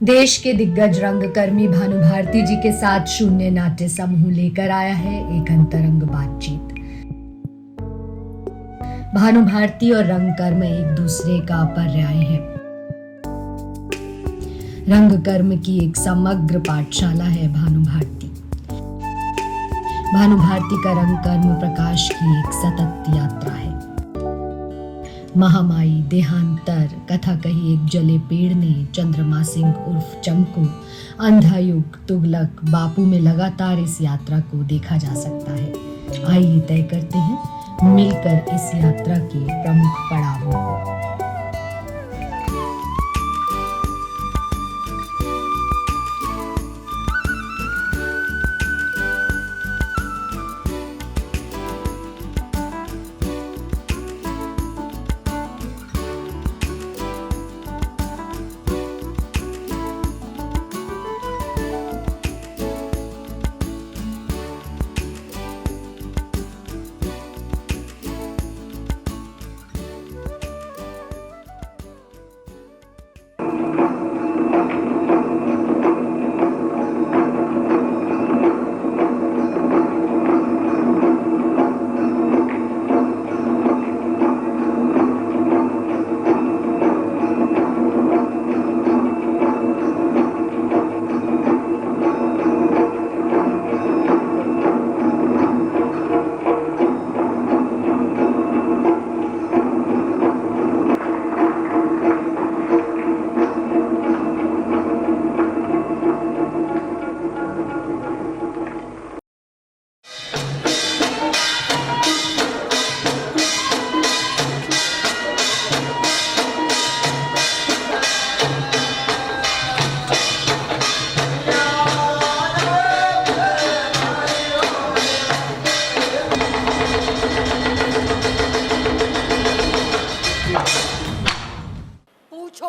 देश के दिग्गज रंगकर्मी भानु भारती जी के साथ शून्य नाट्य समूह लेकर आया है एक अंतरंग बातचीत। भानु भारती और रंगकर्म एक दूसरे का पर्याय है। रंगकर्म की एक समग्र पाठशाला है भानु भारती। भानु भारती का रंगकर्म प्रकाश की एक सतत यात्रा है। महामाई, देहांतर, कथा कही एक जले पेड़ ने, चंद्रमा सिंह उर्फ चंकू, अंधा युग, तुगलक, बापू में लगातार इस यात्रा को देखा जा सकता है। आइए तय करते हैं मिलकर इस यात्रा के प्रमुख पड़ावों को।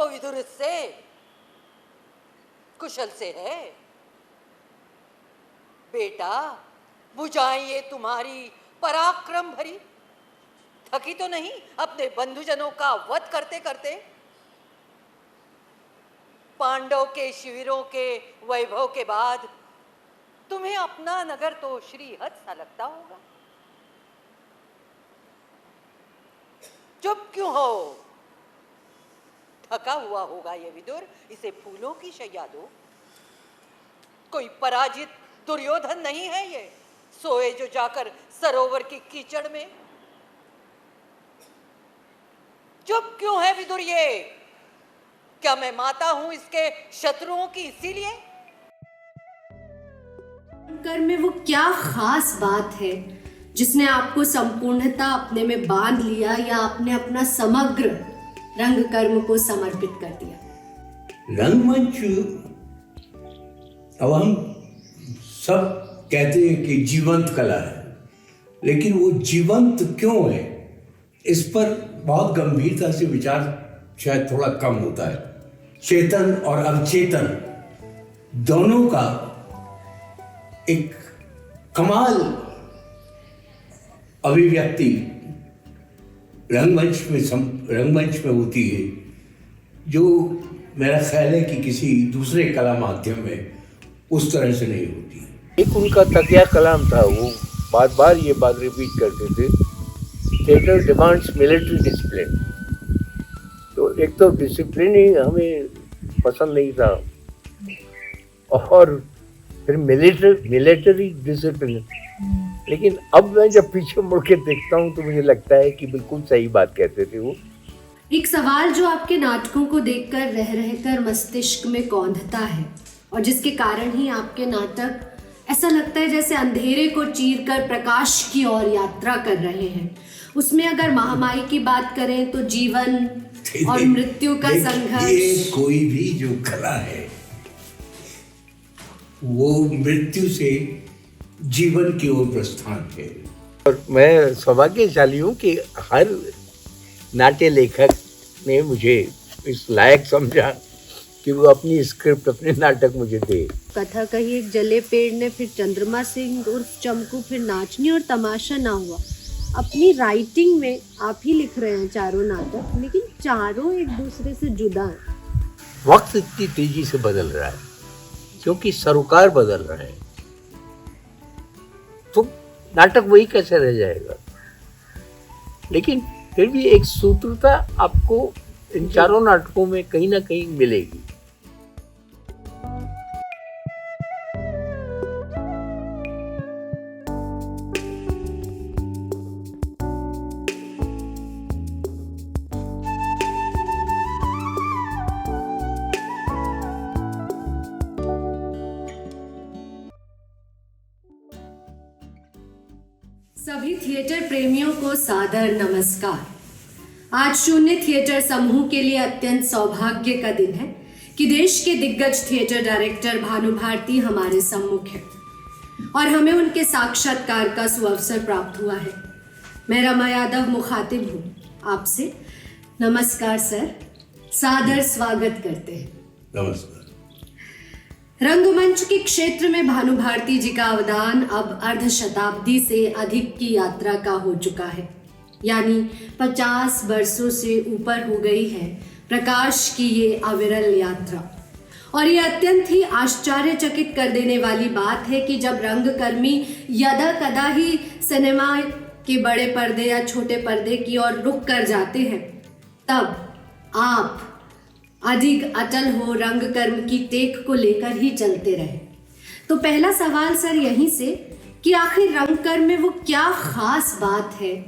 विदुर से कुशल से है बेटा, बुझाएं ये तुम्हारी पराक्रम भरी, थकी तो नहीं अपने बंधुजनों का वध करते करते? पांडव के शिविरों के वैभव के बाद तुम्हें अपना नगर तो श्रीहद सा लगता होगा। चुप क्यों हो? थका हुआ होगा ये विदुर, इसे फूलों की शैया दो। कोई पराजित दुर्योधन नहीं है ये, सोए जो जाकर सरोवर की कीचड़ में। चुप क्यों है विदुर ये? क्या मैं माता हूं इसके शत्रुओं की इसीलिए? कर में वो क्या खास बात है जिसने आपको संपूर्णता अपने में बांध लिया, या आपने अपना समग्र रंग कर्म को समर्पित कर दिया? रंगमंच, अब हम सब कहते हैं कि जीवंत कला है, लेकिन वो जीवंत क्यों है, इस पर बहुत गंभीरता से विचार शायद थोड़ा कम होता है। चेतन और अवचेतन दोनों का एक कमाल अभिव्यक्ति रंगमंच में होती है, जो मेरा ख्याल है कि किसी दूसरे कला माध्यम में उस तरह से नहीं होती। एक उनका तकिया कलाम था, वो बार बार ये बात रिपीट करते थे, थिएटर डिमांड्स मिलिट्री डिसिप्लिन। तो एक तो डिसिप्लिन ही हमें पसंद नहीं था, और फिर मिलिट्री डिसिप्लिन। लेकिन अब मैं जब पीछे मुड़ के देखता हूँ तो मुझे लगता है कि बिल्कुल सही बात कहते थे वो। एक सवाल जो आपके नाटकों को देखकर रह रहकर मस्तिष्क में कौंधता है, और जिसके कारण ही आपके नाटक ऐसा लगता है जैसे अंधेरे को चीरकर प्रकाश की ओर यात्रा कर रहे हैं। उसमें अगर महामाई की बात करें तो जीवन और मृत्यु का संघर्ष। कोई भी जो कला है वो मृत्यु से जीवन की ओर प्रस्थान है। और मैं सौभाग्यशाली हूँ कि हर नाट्य लेखक ने मुझे इस लायक समझा कि वो अपनी स्क्रिप्ट, अपने नाटक मुझे दे। कथा कही एक जले पेड़ ने, फिर चंद्रमा सिंह उर्फ चंकू, फिर नाचनी और तमाशा ना हुआ। अपनी राइटिंग में आप ही लिख रहे हैं चारों नाटक, लेकिन चारों एक दूसरे से जुदा हैं। वक्त इतनी तेजी से बदल रहा है क्योंकि सरोकार बदल रहे हैं, तो नाटक वही कैसे रह जाएगा। लेकिन फिर भी एक सूत्रता आपको इन चारों नाटकों में कहीं ना कहीं मिलेगी। सभी थिएटर प्रेमियों को सादर नमस्कार। आज शून्य थिएटर समूह के लिए अत्यंत सौभाग्य का दिन है कि देश के दिग्गज थिएटर डायरेक्टर भानु भारती हमारे सम्मुख है और हमें उनके साक्षात्कार का सुअवसर प्राप्त हुआ है। मैं रमा यादव मुखातिब हूँ आपसे। नमस्कार सर, सादर स्वागत करते हैं। नमस्कार। रंगमंच के क्षेत्र में भानु भारती जी का अवदान अब अर्ध शताब्दी से अधिक की यात्रा का हो चुका है, यानी 50 वर्षों से ऊपर हो गई है प्रकाश की ये अविरल यात्रा। और ये अत्यंत ही आश्चर्यचकित कर देने वाली बात है कि जब रंगकर्मी यदा कदा ही सिनेमा के बड़े पर्दे या छोटे पर्दे की ओर रुख कर जाते हैं, तब आप अधिक अटल हो रंगकर्म की टेक को लेकर ही चलते रहे। तो पहला सवाल सर यहीं से कि आखिर रंगकर्म में वो क्या खास बात है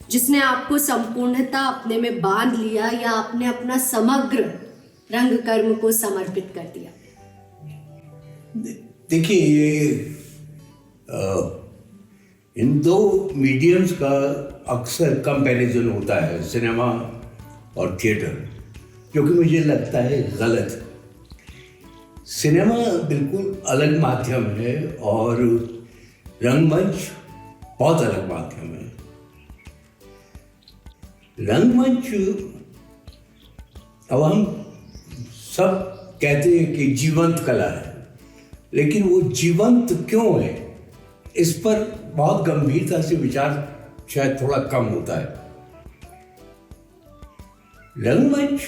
जिसने आपको संपूर्णता अपने में बांध लिया या आपने अपना समग्र रंगकर्म को समर्पित कर दिया? देखिए, ये इन दो मीडियम्स का अक्सर कंपैरिजन होता है, सिनेमा और थिएटर, जो कि मुझे लगता है गलत। सिनेमा बिल्कुल अलग माध्यम है और रंगमंच बहुत अलग माध्यम है। रंगमंच, अब हम सब कहते हैं कि जीवंत कला है, लेकिन वो जीवंत क्यों है, इस पर बहुत गंभीरता से विचार शायद थोड़ा कम होता है। रंगमंच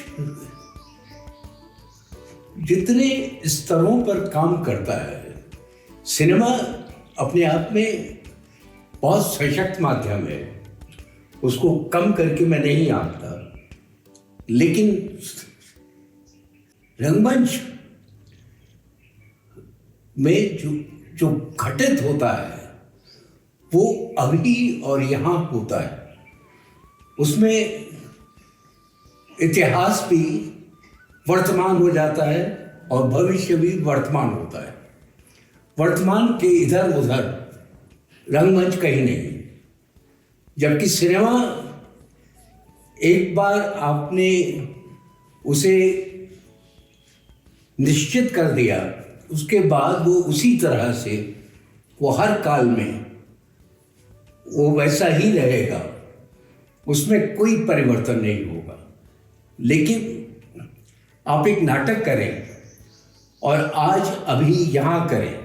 जितने स्तरों पर काम करता है, सिनेमा अपने आप में बहुत सशक्त माध्यम है, उसको कम करके मैं नहीं आंकता, लेकिन रंगमंच में जो घटित होता है वो अभी और यहाँ होता है। उसमें इतिहास भी वर्तमान हो जाता है और भविष्य भी वर्तमान होता है। वर्तमान के इधर उधर रंगमंच कहीं नहीं। जबकि सिनेमा, एक बार आपने उसे निश्चित कर दिया, उसके बाद वो उसी तरह से, वो हर काल में वो वैसा ही रहेगा, उसमें कोई परिवर्तन नहीं होगा। लेकिन आप एक नाटक करें और आज अभी यहाँ करें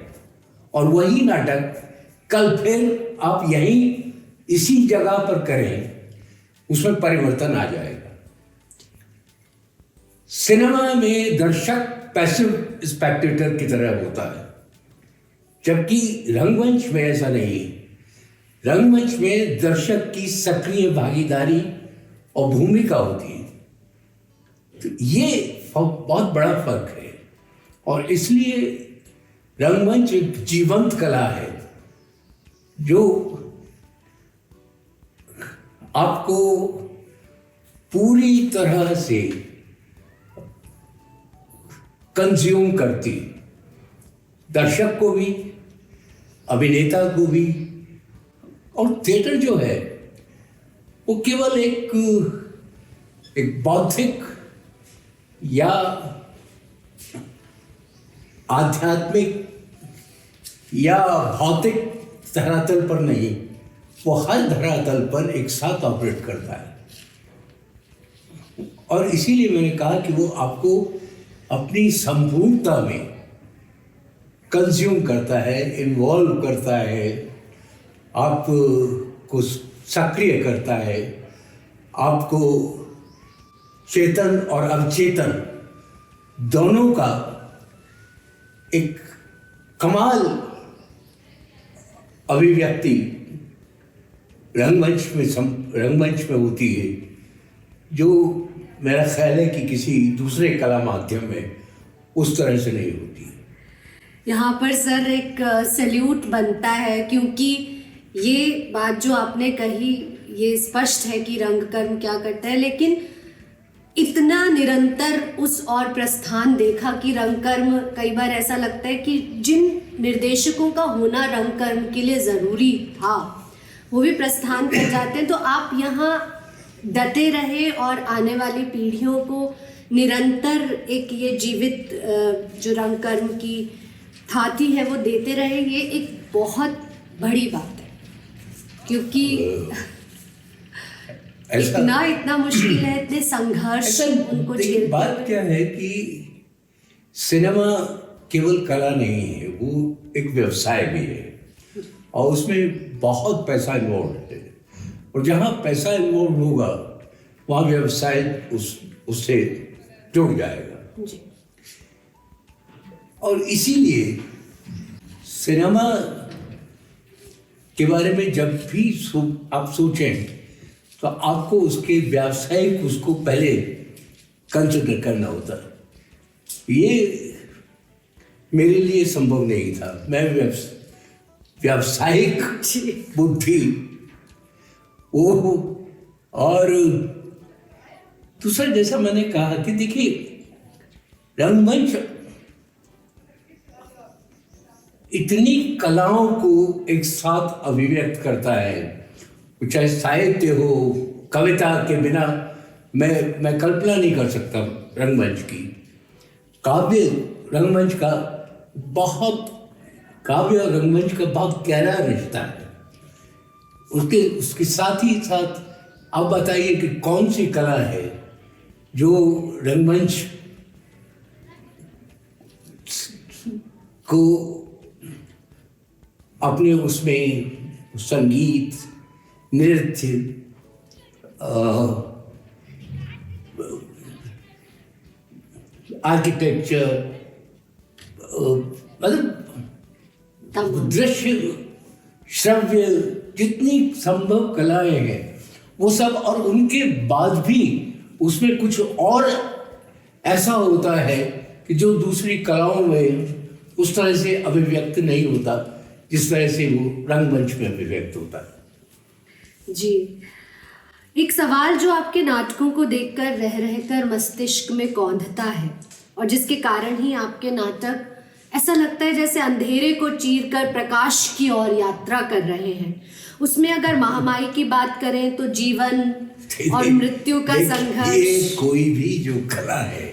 और वही नाटक कल फिर आप यहीं इसी जगह पर करें, उसमें परिवर्तन आ जाएगा। सिनेमा में दर्शक पैसिव स्पेक्टेटर की तरह होता है, जबकि रंगमंच में ऐसा नहीं। रंगमंच में दर्शक की सक्रिय भागीदारी और भूमिका होती है। तो ये बहुत बड़ा फर्क है और इसलिए रंगमंच एक जीवंत कला है जो आपको पूरी तरह से कंज्यूम करती, दर्शक को भी, अभिनेता को भी। और थिएटर जो है वो केवल एक बौद्धिक या आध्यात्मिक या भौतिक धरातल पर नहीं, वो हर धरातल पर एक साथ ऑपरेट करता है। और इसीलिए मैंने कहा कि वो आपको अपनी संपूर्णता में कंज्यूम करता है, इन्वॉल्व करता है, आपको सक्रिय करता है, आपको चेतन और अवचेतन दोनों का एक कमाल अभिव्यक्ति रंगमंच में होती है, जो मेरा ख्याल है कि किसी दूसरे कला माध्यम में उस तरह से नहीं होती है। यहाँ पर सर एक सैल्यूट बनता है, क्योंकि ये बात जो आपने कही ये स्पष्ट है कि रंगकर्म क्या करता है, लेकिन इतना निरंतर उस और प्रस्थान देखा कि रंगकर्म, कई बार ऐसा लगता है कि जिन निर्देशकों का होना रंगकर्म के लिए ज़रूरी था वो भी प्रस्थान कर जाते हैं। तो आप यहाँ डटे रहे और आने वाली पीढ़ियों को निरंतर एक ये जीवित जो रंगकर्म की थाती है वो देते रहे, ये एक बहुत बड़ी बात है, क्योंकि इतना मुश्किल है, इतने संघर्ष उनको झेलते। बात क्या है कि सिनेमा केवल कला नहीं है, वो एक व्यवसाय भी है और उसमें बहुत पैसा इन्वॉल्व है, और जहाँ पैसा इन्वॉल्व होगा वहाँ व्यवसाय उससे जुड़ जाएगा जी। और इसीलिए सिनेमा के बारे में जब भी आप सोचें तो आपको उसके व्यावसायिक उसको पहले कंसिडर करना होता है। ये मेरे लिए संभव नहीं था। मैं व्यावसायिक बुद्धि वो, और दूसरा जैसा मैंने कहा कि देखिए रंगमंच इतनी कलाओं को एक साथ अभिव्यक्त करता है, चाहे साहित्य हो, कविता के बिना मैं कल्पना नहीं कर सकता रंगमंच की। काव्य और रंगमंच का बहुत गहरा रिश्ता है। उसके साथ ही साथ आप बताइए कि कौन सी कला है जो रंगमंच को अपने उसमें संगीत, नृत्य, आर्किटेक्चर, मतलब दृश्य, श्रव्य, जितनी संभव कलाएं हैं वो सब, और उनके बाद भी उसमें कुछ और ऐसा होता है कि जो दूसरी कलाओं में उस तरह से अभिव्यक्त नहीं होता जिस तरह से वो रंगमंच में अभिव्यक्त होता है। जी, एक सवाल जो आपके नाटकों को देखकर रह रहकर मस्तिष्क में कौंधता है और जिसके कारण ही आपके नाटक ऐसा लगता है जैसे अंधेरे को चीरकर प्रकाश की ओर यात्रा कर रहे हैं, उसमें अगर महामाई की बात करें तो जीवन और मृत्यु का संघर्ष। कोई भी जो कला है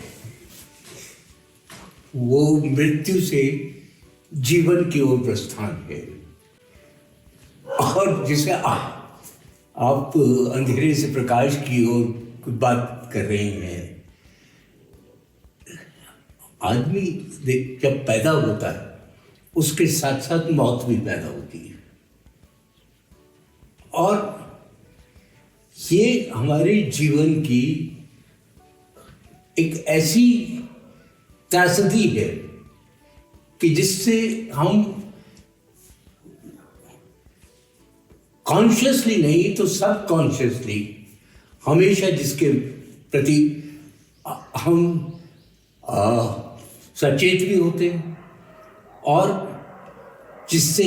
वो मृत्यु से जीवन की ओर प्रस्थान है, और जिसे आप अंधेरे से प्रकाश की ओर कुछ बात कर रहे हैं। आदमी जब पैदा होता है उसके साथ साथ मौत भी पैदा होती है, और ये हमारे जीवन की एक ऐसी त्रासदी है कि जिससे हम कॉन्शियसली नहीं तो सबकॉन्शियसली हमेशा जिसके प्रति हम सचेत भी होते हैं, और जिससे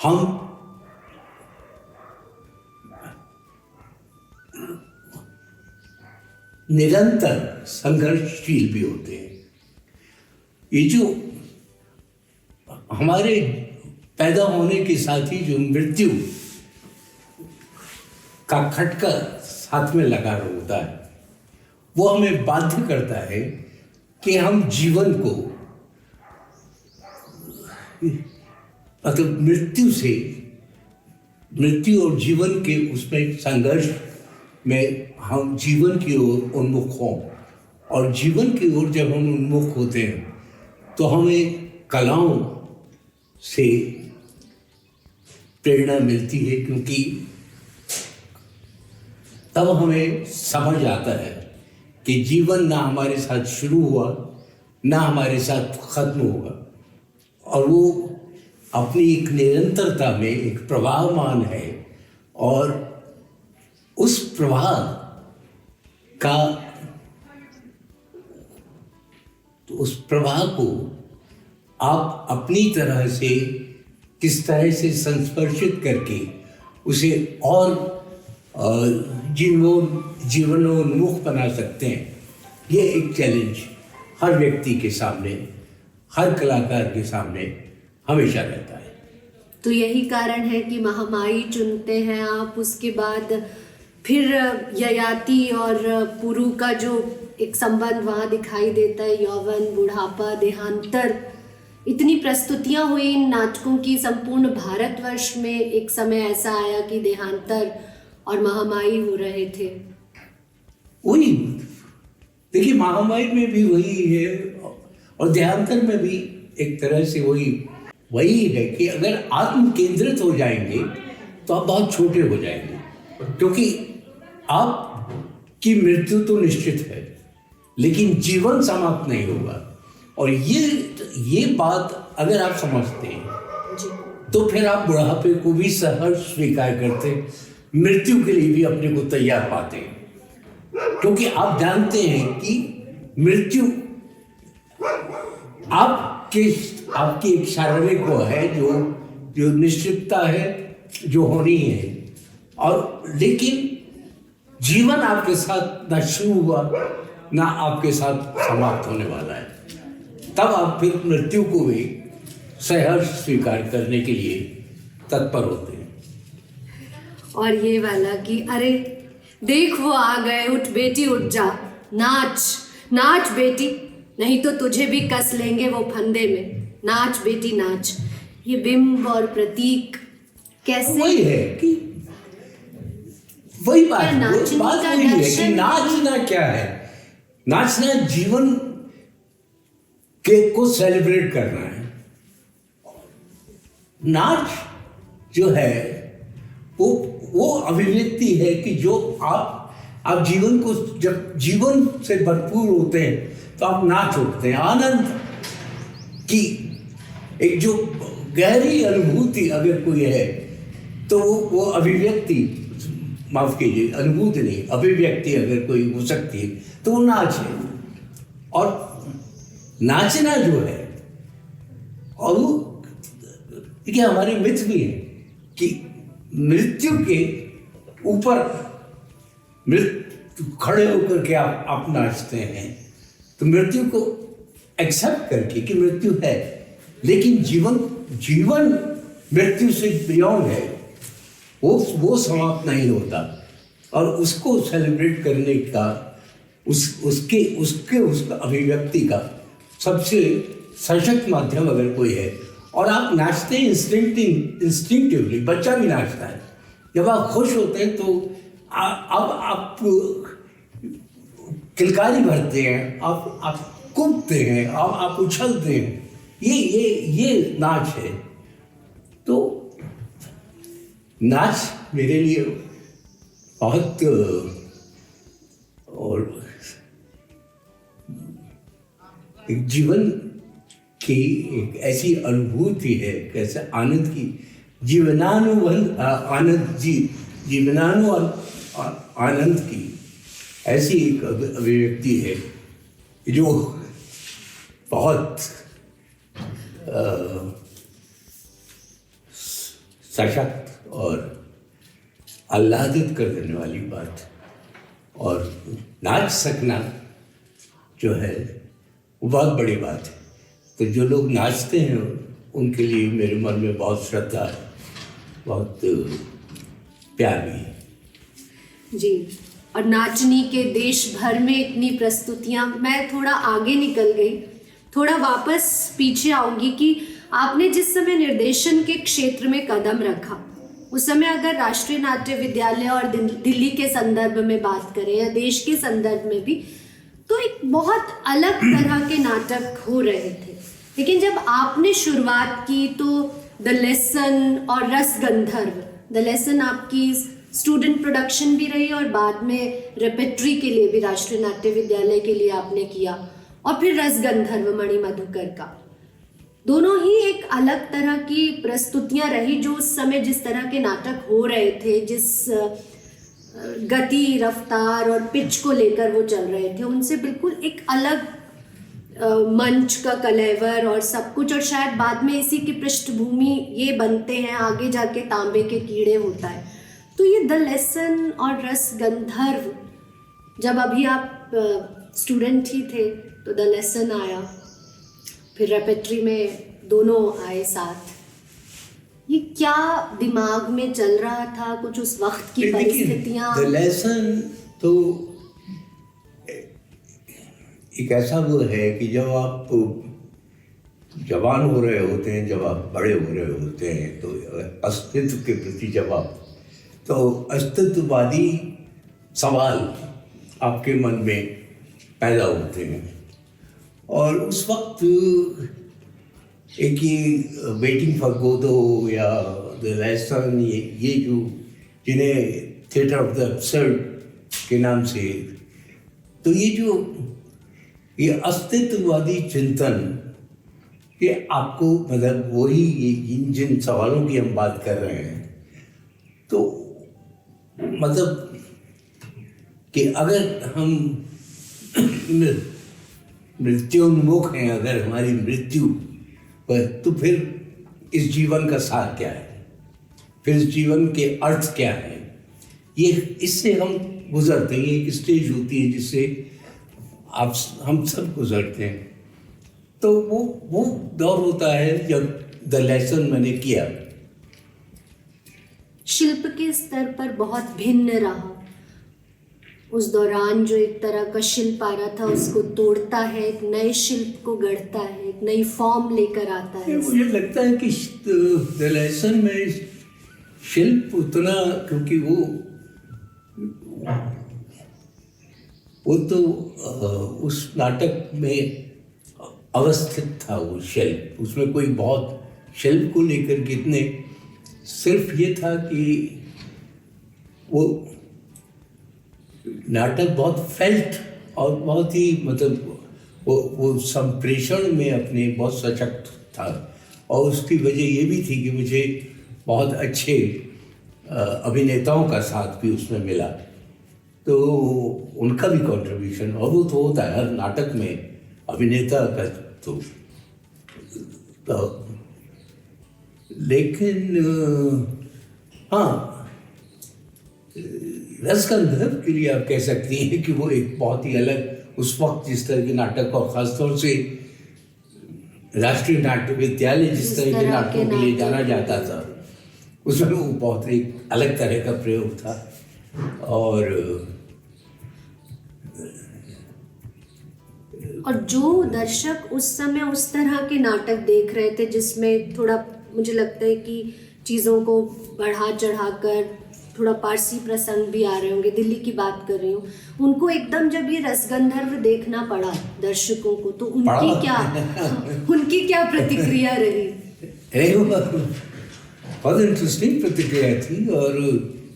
हम निरंतर संघर्षशील भी होते हैं। ये जो हमारे पैदा होने के साथ ही जो मृत्यु का खटका साथ में लगा होता है, वो हमें बाध्य करता है कि हम जीवन को, मतलब मृत्यु और जीवन के उसमें संघर्ष में हम जीवन की ओर उन्मुख हों, और जीवन की ओर जब हम उन्मुख होते हैं तो हमें कलाओं से प्रेरणा मिलती है, क्योंकि तब हमें समझ आता है कि जीवन ना हमारे साथ शुरू हुआ ना हमारे साथ खत्म होगा, और वो अपनी एक निरंतरता में एक प्रवाहमान है, और उस प्रवाह का उस प्रवाह को आप अपनी तरह से किस तरह से संस्पर्शित करके उसे और जीवनोन्मुख बना सकते हैं, ये एक चैलेंज हर व्यक्ति के सामने, हर कलाकार के सामने हमेशा रहता है। तो यही कारण है कि महामाई चुनते हैं आप, उसके बाद फिर ययाति और पुरु का जो एक संबंध वहाँ दिखाई देता है, यौवन, बुढ़ापा, देहांतर, इतनी प्रस्तुतियां हुई इन नाटकों की संपूर्ण भारतवर्ष में। एक समय ऐसा आया कि देहांतर और महामाई हो रहे थे। वही देखिए, महामाई में भी वही है और देहांतर में भी एक तरह से वही है कि अगर आत्म केंद्रित हो जाएंगे तो आप बहुत छोटे हो जाएंगे, क्योंकि आपकी मृत्यु तो निश्चित है लेकिन जीवन समाप्त नहीं होगा। और ये बात अगर आप समझते हैं तो फिर आप बुढ़ापे को भी सहर्ष स्वीकार करते, मृत्यु के लिए भी अपने को तैयार पाते हैं, क्योंकि आप जानते हैं कि मृत्यु आपकी एक शारीरिक वो है जो निश्चितता है जो होनी है, और लेकिन जीवन आपके साथ ना शुरू हुआ ना आपके साथ समाप्त होने वाला है। तब आप फिर मृत्यु को भी सहर्ष स्वीकार करने के लिए तत्पर होते हैं। और ये वाला कि अरे देख वो आ गए, उठ बेटी उठ जा, नाच नाच बेटी, नहीं तो तुझे भी कस लेंगे वो फंदे में, नाच बेटी नाच। ये बिंब और प्रतीक कैसे, वही है कि वही बात वही है कि नाचना क्या है। नाचना जीवन को सेलिब्रेट करना है। नाच जो है वो अभिव्यक्ति है कि जो आप जीवन को, जब जीवन से भरपूर होते हैं तो आप नाच उठते हैं। आनंद की एक जो गहरी अनुभूति अगर कोई है तो वो अभिव्यक्ति, माफ कीजिए, अनुभूति नहीं, अभिव्यक्ति अगर कोई हो सकती है तो वो नाच है। और नाचना जो है, और वो देखिए हमारे मिथ भी है कि मृत्यु के ऊपर खड़े होकर के आप नाचते हैं, तो मृत्यु को एक्सेप्ट करके कि मृत्यु है, लेकिन जीवन मृत्यु से बियॉन्ड है, वो समाप्त नहीं होता। और उसको सेलिब्रेट करने का उसके अभिव्यक्ति का सबसे सशक्त माध्यम अगर कोई है। और आप नाचते हैं इंस्टिंक्टिवली, बच्चा भी नाचता है। जब आप खुश होते हैं तो आप किलकारी भरते हैं, आप कूदते हैं, आप उछलते हैं, ये नाच है। तो नाच मेरे लिए बहुत और एक जीवन की एक ऐसी अनुभूति है, कैसे आनंद की आनंद की ऐसी एक अभिव्यक्ति है जो बहुत सशक्त और आह्लादित कर देने वाली बात। और नाच सकना जो है वो बहुत बड़ी बात है। तो जो लोग नाचते हैं उनके लिए मेरे मन में बहुत श्रद्धा है, बहुत प्यार भी है जी। और नाचनी के देश भर में इतनी प्रस्तुतियां, मैं थोड़ा आगे निकल गई, थोड़ा वापस पीछे आऊंगी कि आपने जिस समय निर्देशन के क्षेत्र में कदम रखा, उस समय अगर राष्ट्रीय नाट्य विद्यालय और दिल्ली के संदर्भ में बात करें या देश के संदर्भ में भी, तो एक बहुत अलग तरह के नाटक हो रहे थे। लेकिन जब आपने शुरुआत की तो द लेसन और रस गंधर्व, द लेसन आपकी स्टूडेंट प्रोडक्शन भी रही और बाद में रेपेट्री के लिए भी राष्ट्रीय नाट्य विद्यालय के लिए आपने किया, और फिर रसगंधर्व मणि मधुकर का। दोनों ही एक अलग तरह की प्रस्तुतियां रही, जो उस समय जिस तरह के नाटक हो रहे थे, जिस गति, रफ्तार और पिच को लेकर वो चल रहे थे, उनसे बिल्कुल एक अलग मंच का कलेवर और सब कुछ। और शायद बाद में इसी की पृष्ठभूमि ये बनते हैं, आगे जाके तांबे के कीड़े होता है। तो ये द लेसन और रसगंधर्व, जब अभी आप स्टूडेंट ही थे तो द लेसन आया, फिर रेपेट्री में दोनों आए साथ। ये क्या दिमाग में चल रहा था, कुछ उस वक्त की परिस्थितियां? द लेसन तो एक ऐसा वो है कि जब आप जवान हो रहे होते हैं, जब आप बड़े हो रहे होते हैं, तो अस्तित्व के प्रति जब आप, तो अस्तित्ववादी सवाल आपके मन में पैदा होते हैं। और उस वक्त एक ये वेटिंग फॉर गोदो या द लेसन, ये जो जिन्हें थिएटर ऑफ द अब्सर्ड के नाम से, तो ये अस्तित्ववादी चिंतन, ये आपको मतलब वही इन जिन सवालों की हम बात कर रहे हैं, तो मतलब कि अगर हम मृत्युन्मुख हैं, अगर हमारी मृत्यु पर, तो फिर इस जीवन का सार क्या है, फिर इस जीवन के अर्थ क्या है, ये इससे हम गुजरते हैं। एक स्टेज होती है जिससे हम सब गुजरते हैं। तो वो दौर होता है जब द लेसन मैंने किया। शिल्प के स्तर पर बहुत भिन्न रहा उस दौरान। जो एक तरह का शिल्प आ रहा था, उसको तोड़ता है, एक नए शिल्प को गढ़ता है, एक नई फॉर्म लेकर आता है। मुझे लगता है कि द लेसन में शिल्प उतना, क्योंकि वो तो उस नाटक में अवस्थित था वो शिल्प, उसमें कोई बहुत शिल्प को लेकर कितने, सिर्फ ये था कि वो नाटक बहुत फेल्ट और बहुत ही मतलब वो संप्रेषण में अपने बहुत सशक्त था। और उसकी वजह ये भी थी कि मुझे बहुत अच्छे अभिनेताओं का साथ भी उसमें मिला, तो उनका भी कंट्रीब्यूशन, और वो तो होता है हर नाटक में अभिनेता का तो लेकिन हाँ, रसगंधर्व के लिए आप कह सकती हैं कि वो एक बहुत ही अलग उस वक्त जिस तरह के नाटक, और खासतौर से राष्ट्रीय नाट्य विद्यालय जिस तरह के नाटकों के लिए जाना जाता था, उसमें वो बहुत एक अलग तरह का प्रयोग था। और जो दर्शक उस समय उस तरह के नाटक देख रहे थे जिसमें थोड़ा, मुझे लगता है कि चीज़ों को बढ़ा चढ़ाकर थोड़ा पारसी प्रसंग भी आ रहे होंगे, दिल्ली की बात कर रही हूँ, उनको एकदम जब ये रसगंधर्व देखना पड़ा दर्शकों को, तो उनकी क्या प्रतिक्रिया रही? बहुत इंटरेस्टिंग प्रतिक्रिया थी। और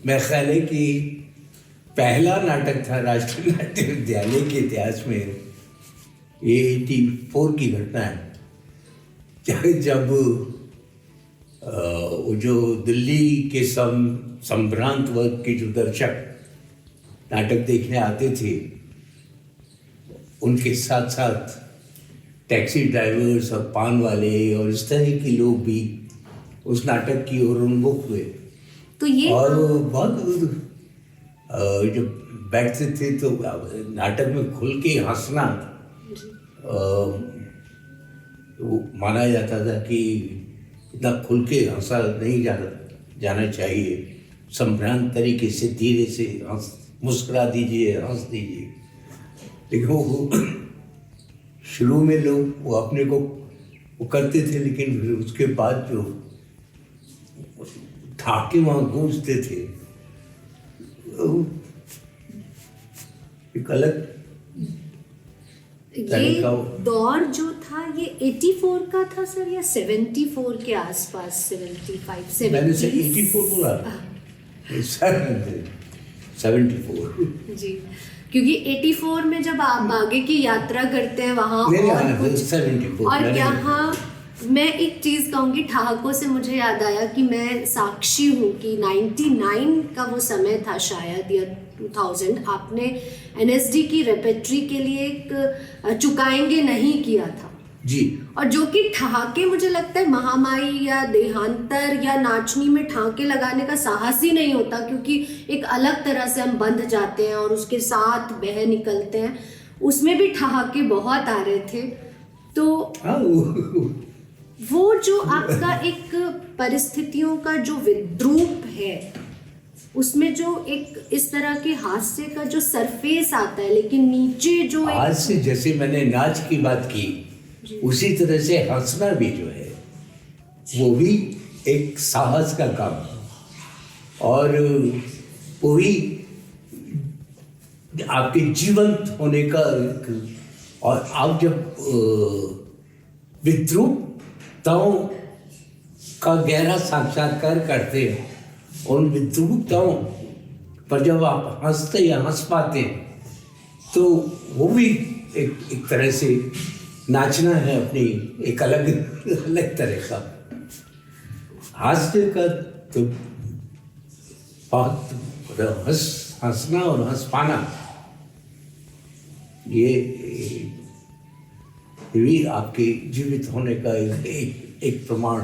मैं ख्याल है कि पहला नाटक था राष्ट्रीय नाट्य विद्यालय के इतिहास में, ये 84 की घटना है, जब जो दिल्ली के संभ्रांत वर्ग के जो दर्शक नाटक देखने आते थे, उनके साथ साथ टैक्सी ड्राइवर्स और पान वाले और इस तरह के लोग भी उस नाटक की ओर उन्मुख हुए। तो ये और बहुत जब बैठते थे तो नाटक में खुल के हंसना तो माना जाता था कि इतना खुल के हंसा नहीं जाना चाहिए, संभ्रांत तरीके से धीरे से मुस्कुरा दीजिए, हंस दीजिए। लेकिन वो शुरू में लोग वो अपने को वो करते थे, लेकिन फिर उसके बाद जो ठाके वहाँ गूंजते थे, एक अलग ये दौर जो था ये 84 का था सर, या 74 के आसपास, 75 मैंने से 84 बोला। 74। जी, क्योंकि 84 में जब आप आगे की यात्रा करते हैं वहाँ नहीं, और हाँ, कुछ 74 और मैंने- यहाँ मैं एक चीज़ कहूँगी, ठहाकों से मुझे याद आया कि मैं साक्षी हूँ कि 99 का वो समय था शायद, या 2000, आपने NSD की रेपेट्री के लिए एक चुकाएंगे नहीं किया था, जी। और जो कि ठहाके मुझे लगता है महामाई या देहांतर या नाचनी में ठहाके लगाने का साहस ही नहीं होता, क्योंकि एक अलग तरह से हम बंध जाते हैं और उसके साथ बह निकलते हैं। उसमें भी ठहाके बहुत आ रहे थे। तो हाँ, वो जो आपका एक परिस्थितियों का जो विद्रूप है, उसमें जो एक इस तरह के हास्य का जो सरफेस आता है, लेकिन नीचे जो एक आज से जैसे मैंने नाच की बात की, उसी तरह से हंसना भी जो है वो भी एक साहस का काम है, और वो भी आपके जीवंत होने का और आप जब विद्रूपताओं का गहरा साक्षात्कार करते हैं, उन विद्रूपताओं पर जब आप हंसते या हंस पाते हैं, तो वो भी एक तरह से नाचना है, अपनी एक अलग अलग तरह का हास्य का। तो बहुत हंसना और हंस पाना, ये भी आपके जीवित होने का एक प्रमाण।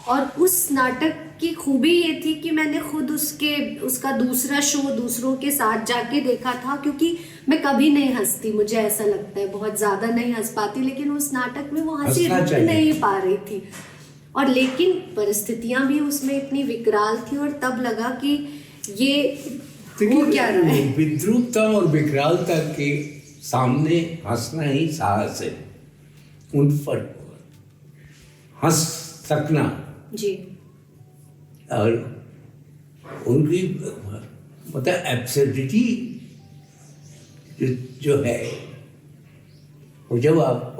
और उस नाटक की खूबी ये थी कि मैंने खुद उसका दूसरा शो दूसरों के साथ जाके देखा था, क्योंकि मैं कभी नहीं हंसती, मुझे ऐसा लगता है बहुत ज़्यादा नहीं हंस पाती, लेकिन उस नाटक में वो हंसी हंसना रुक चाहिए। नहीं पा रही थी, और लेकिन परिस्थितियां भी उसमें इतनी विकराल थी, और तब लगा कि ये हो क्या रहा है। विद्रूपता और विकरालता के सामने हंसना ही साहस है। उन पर हंस सकना जी, और उनकी मतलब एब्सर्डिटी जो है, और जब आप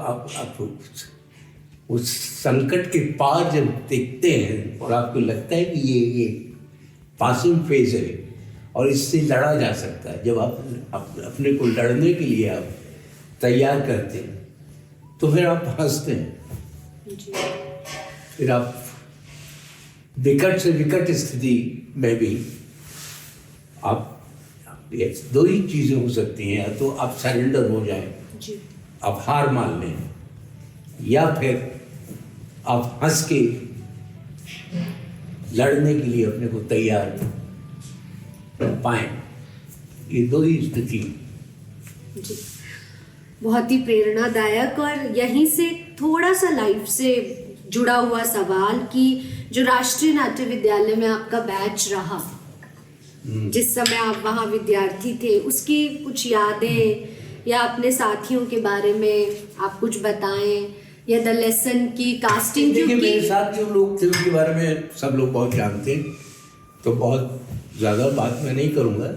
उस संकट के पार जब देखते हैं और आपको लगता है कि ये पासिंग फेज है और इससे लड़ा जा सकता है, जब आप अपने को लड़ने के लिए आप तैयार करते हैं, तो फिर आप हंसते हैं। जी, फिर आप विकट से विकट स्थिति में भी आप दो ही चीज़ें हो सकती हैं, या तो आप सरेंडर हो जाएं, जी, आप हार मान लें, या फिर आप हंस के लड़ने के लिए अपने को तैयार पाएं। ये दो ही स्थिति। जी, बहुत ही प्रेरणादायक। और यहीं से थोड़ा सा लाइफ से जुड़ा हुआ सवाल कि जो राष्ट्रीय नाट्य विद्यालय में आपका बैच रहा, जिस समय आप वहाँ विद्यार्थी थे, उसकी कुछ यादें या अपने साथियों के बारे में आप कुछ बताएं, या द लेसन की कास्टिंग जो देखिए, मेरे की। साथ जो लोग थे उनके बारे में सब लोग बहुत जानते हैं, तो बहुत ज़्यादा बात मैं नहीं करूँगा,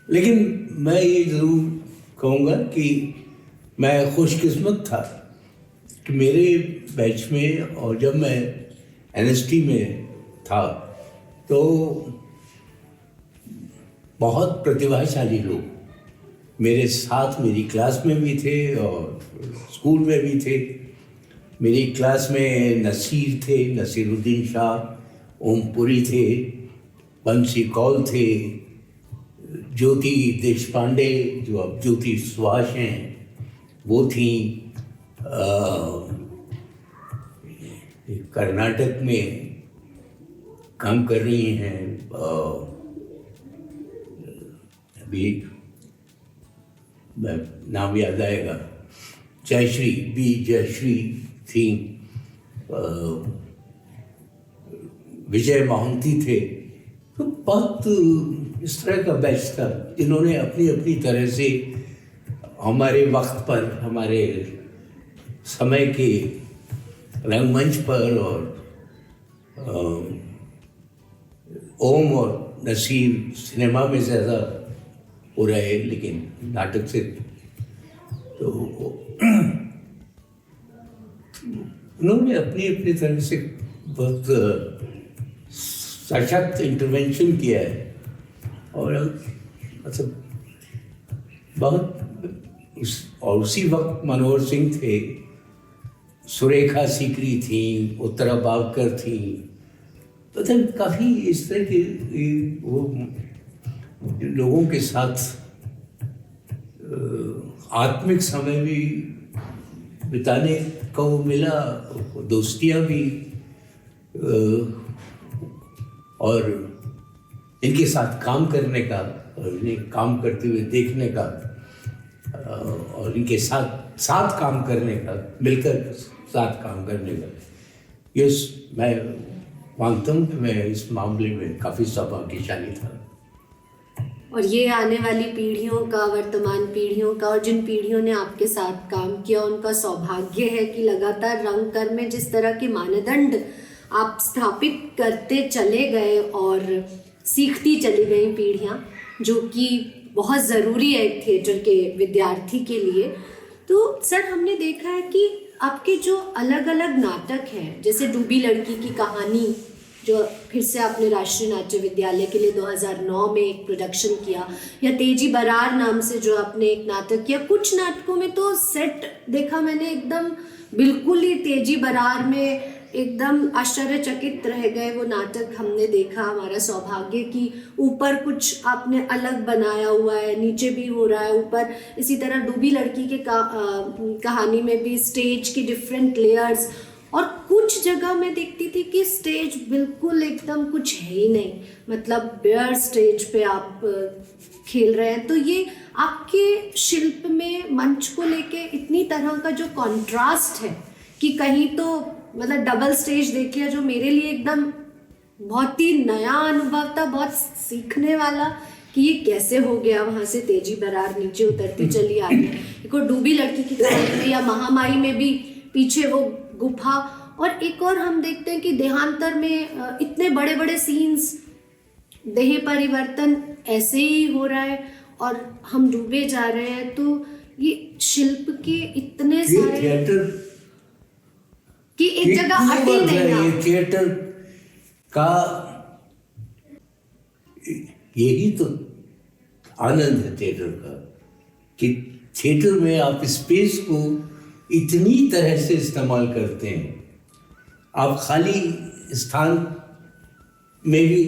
लेकिन मैं ये ज़रूर कहूँगा कि मैं खुशकिस्मत था कि मेरे बैच में, और जब मैं NST में था, तो बहुत प्रतिभाशाली लोग मेरे साथ मेरी क्लास में भी थे और स्कूल में भी थे। मेरी क्लास में नसीर थे, नसीरुद्दीन शाह, ओमपुरी थे, बंसी कौल थे, ज्योति देशपांडे जो अब ज्योति सुभाष हैं वो थी, कर्नाटक में काम कर रही हैं, अभी नाम याद आएगा, जयश्री थी, विजय मोहंती थे। तो बहुत इस तरह का बैच था जिन्होंने अपनी अपनी तरह से हमारे वक्त पर, हमारे समय के रंगमंच पर, और ओम और नसीर सिनेमा में ज़्यादा हो रहे, लेकिन नाटक से तो उन्होंने अपनी अपनी तरह से बहुत सशक्त इंटरवेंशन किया है और मतलब बहुत और उसी वक्त मनोहर सिंह थे, सुरेखा सीकरी थी, उत्तरा बावकर थी, मतलब काफ़ी इस तरह के वो लोगों के साथ आत्मिक समय भी बिताने को मिला, दोस्तियाँ भी, और इनके साथ काम करने का और इन्हें काम करते हुए देखने का और इनके साथ काम करने का, मिलकर साथ काम करने का, ये मैं मानता हूँ कि मैं इस मामले में काफ़ी सौभाग्यशाली था। और ये आने वाली पीढ़ियों का, वर्तमान पीढ़ियों का, और जिन पीढ़ियों ने आपके साथ काम किया उनका सौभाग्य है कि लगातार रंगकर में जिस तरह के मानदंड आप स्थापित करते चले गए और सीखती चली गई पीढ़ियाँ, जो कि बहुत ज़रूरी है एक थिएटर के विद्यार्थी के लिए। तो सर, हमने देखा है कि आपके जो अलग अलग नाटक हैं, जैसे डूबी लड़की की कहानी, जो फिर से आपने राष्ट्रीय नाट्य विद्यालय के लिए 2009 में एक प्रोडक्शन किया, या तेजी बरार नाम से जो आपने एक नाटक किया। कुछ नाटकों में तो सेट देखा मैंने एकदम बिल्कुल ही तेजी बरार में एकदम आश्चर्यचकित रह गए। वो नाटक हमने देखा, हमारा सौभाग्य कि ऊपर कुछ आपने अलग बनाया हुआ है, नीचे भी हो रहा है, ऊपर। इसी तरह डूबी लड़की के कहानी में भी स्टेज की डिफरेंट लेयर्स, और कुछ जगह मैं देखती थी कि स्टेज बिल्कुल एकदम कुछ है ही नहीं, मतलब बेयर स्टेज पे आप खेल रहे हैं। तो ये आपके शिल्प में मंच को लेके इतनी तरह का जो कॉन्ट्रास्ट है कि कहीं तो मतलब डबल स्टेज देखिए, जो मेरे लिए एकदम बहुत ही नया अनुभव था, बहुत सीखने वाला कि ये कैसे हो गया, वहाँ से तेजी बरार नीचे उतरती चली आ गई। एक और डूबी लड़की की कहानी में या महामाई में भी पीछे वो गुफा, और एक और हम देखते हैं कि देहांतर में इतने बड़े बड़े सीन्स, देह परिवर्तन ऐसे ही हो रहा है और हम डूबे जा रहे हैं। तो ये शिल्प के इतने सारे थिएटर कि एक जगह अटे नहीं। ये थिएटर का यही तो आनंद है थिएटर का, कि थिएटर में आप स्पेस को इतनी तरह से इस्तेमाल करते हैं। आप खाली स्थान में भी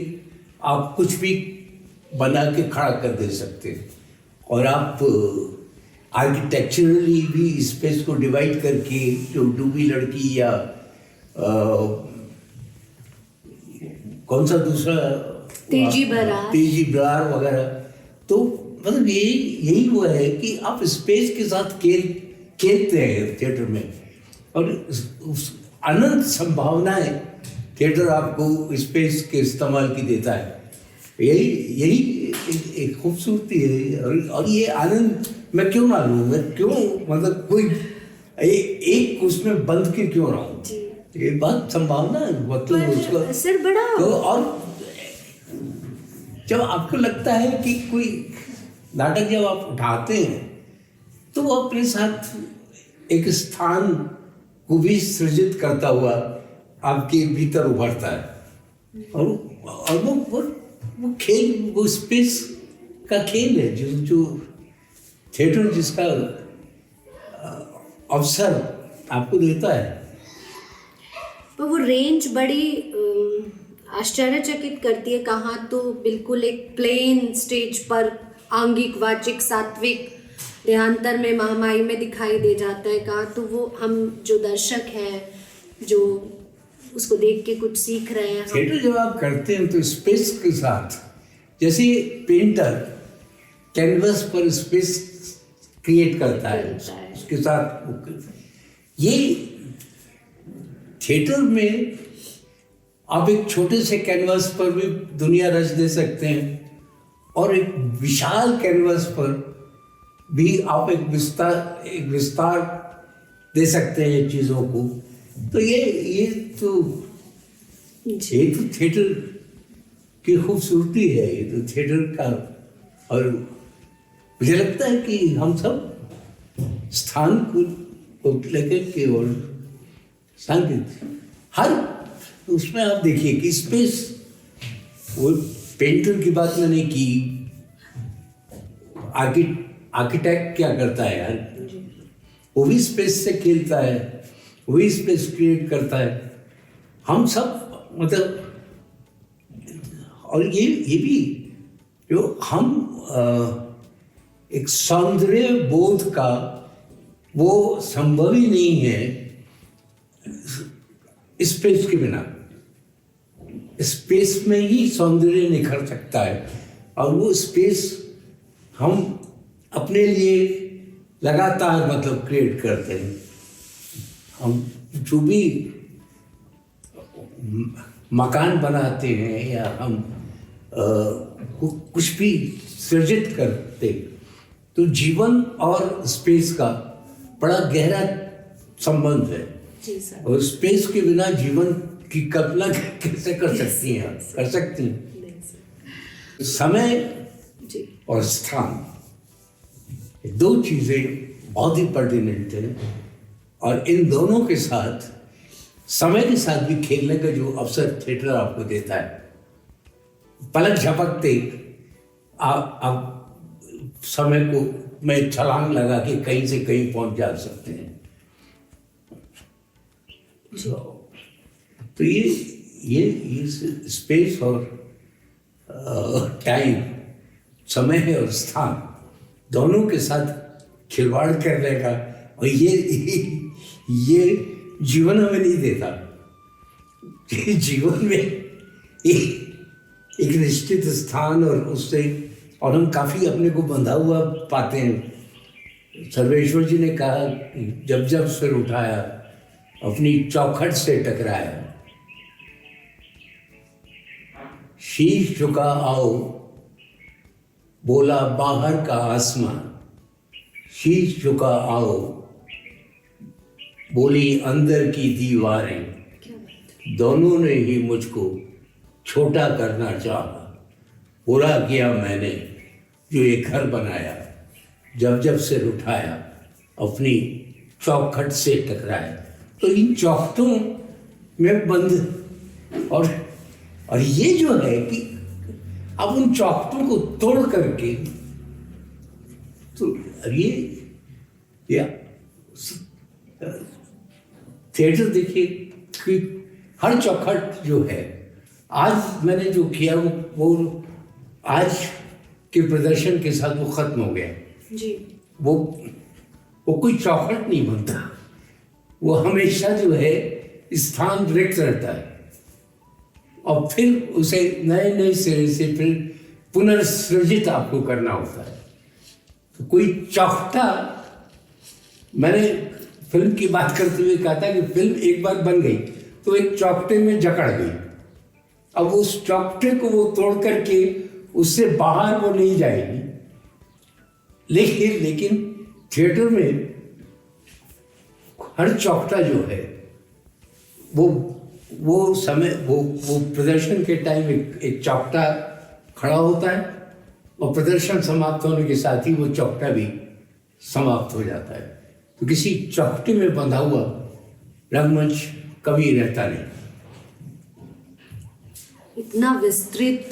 आप कुछ भी बना के खड़ा कर दे सकते हैं, और आप आर्किटेक्चरली भी स्पेस को डिवाइड करके, जो डूबी लड़की या कौन सा दूसरा तेजी बरार वगैरह, तो मतलब यही वो है कि आप स्पेस के साथ खेलते हैं थिएटर में, और उस अनंत संभावनाएं थिएटर आपको स्पेस के इस्तेमाल की देता है। यही एक खूबसूरती है, और ये आनंद मैं क्यों ना लूँ, मैं क्यों मतलब कोई एक उसमें बंद के क्यों रहा हूँ। ये बात संभावना है, मतलब उसको सर बड़ा तो। और जब आपको लगता है कि कोई नाटक जब आप उठाते हैं तो वो अपने साथ एक स्थान को भी सृजित करता हुआ आपके भीतर उभरता है, और वो खेल, वो स्पेस का खेल है जो थिएटर जिसका अवसर आपको देता है। तो वो रेंज बड़ी आश्चर्यचकित करती है। कहाँ तो बिल्कुल एक प्लेन स्टेज पर आंगिक, वाचिक, सात्विक देहांतर में, महामाई में दिखाई दे जाता है। कहाँ तो वो हम जो दर्शक हैं, जो उसको देख के कुछ सीख रहे हैं। थिएटर जब आप करते हैं तो स्पेस के साथ, जैसे पेंटर कैनवस पर स्पेस क्रिएट करता है, उसके साथ ये थिएटर में आप एक छोटे से कैनवस पर भी दुनिया रच दे सकते हैं, और एक विशाल कैनवस पर भी आप एक विस्तार दे सकते हैं चीज़ों को। तो ये तो थिएटर की खूबसूरती है, ये तो थिएटर का। और मुझे लगता है कि हम सब स्थान को लेकर के, और सांकेत हर उसमें आप देखिए कि स्पेस वो पेंटर की बात मैंने की, आर्किटेक्ट क्या करता है यार, वो भी स्पेस से खेलता है, वो भी स्पेस क्रिएट करता है। हम सब मतलब, और ये भी जो हम एक सौंदर्य बोध का वो संभव ही नहीं है स्पेस के बिना। स्पेस में ही सौंदर्य निखर सकता है, और वो स्पेस हम अपने लिए लगातार मतलब क्रिएट करते हैं। हम जो भी मकान बनाते हैं या हम कुछ भी सृजित करते, तो जीवन और स्पेस का बड़ा गहरा संबंध है। जी सर। और स्पेस के बिना जीवन की कल्पना कैसे कर सकती हैं? कर सकती हैं। नहीं सर। समय जी। और स्थान, ये दो चीजें बहुत ही पर्टिनेंट हैं, और इन दोनों के साथ समय के साथ भी खेलने का जो अवसर थिएटर आपको देता है, पलक झपकते आप समय को में छलांग लगा के कहीं से कहीं पहुंच जा सकते हैं। तो ये स्पेस और टाइम, समय और स्थान दोनों के साथ खिलवाड़ करने का, और ये जीवन हमें नहीं देता। जीवन में एक निश्चित स्थान और उससे, और हम काफी अपने को बंधा हुआ पाते हैं। सर्वेश्वर जी ने कहा कि जब जब सिर उठाया अपनी चौखट से टकराया, शीश झुका आओ बोला बाहर का आसमां, शीश झुका आओ बोली अंदर की दीवारें, दोनों ने ही मुझको छोटा करना चाहा, बुरा किया मैंने जो ये घर बनाया, जब जब सिर उठाया अपनी चौखट से टकराया। तो इन चौखटों में बंद, और ये जो है कि अब उन चौखटों को तोड़ करके, तो ये थिएटर देखिए कि हर चौखट जो है, आज मैंने जो किया वो आज के प्रदर्शन के साथ वो खत्म हो गया जी। वो कोई चौखट नहीं बनता, वो हमेशा जो है स्थान रिक्त रहता है, और फिर उसे नए नए सिरे से फिर पुनर्सृजित आपको करना होता है। तो कोई चौखटा, मैंने फिल्म की बात करते हुए कहा था कि फिल्म एक बार बन गई तो एक चौखटे में जकड़ गई। अब उस चौखटे को वो तोड़ करके उससे बाहर वो नहीं जाएगी। लेकिन थिएटर में हर चौखटा जो है वो समय वो प्रदर्शन के टाइम एक चौखटा खड़ा होता है, और प्रदर्शन समाप्त होने के साथ ही वो चौखटा भी समाप्त हो जाता है। तो किसी चौखटे में बंधा हुआ रंगमंच कभी रहता नहीं। इतना विस्तृत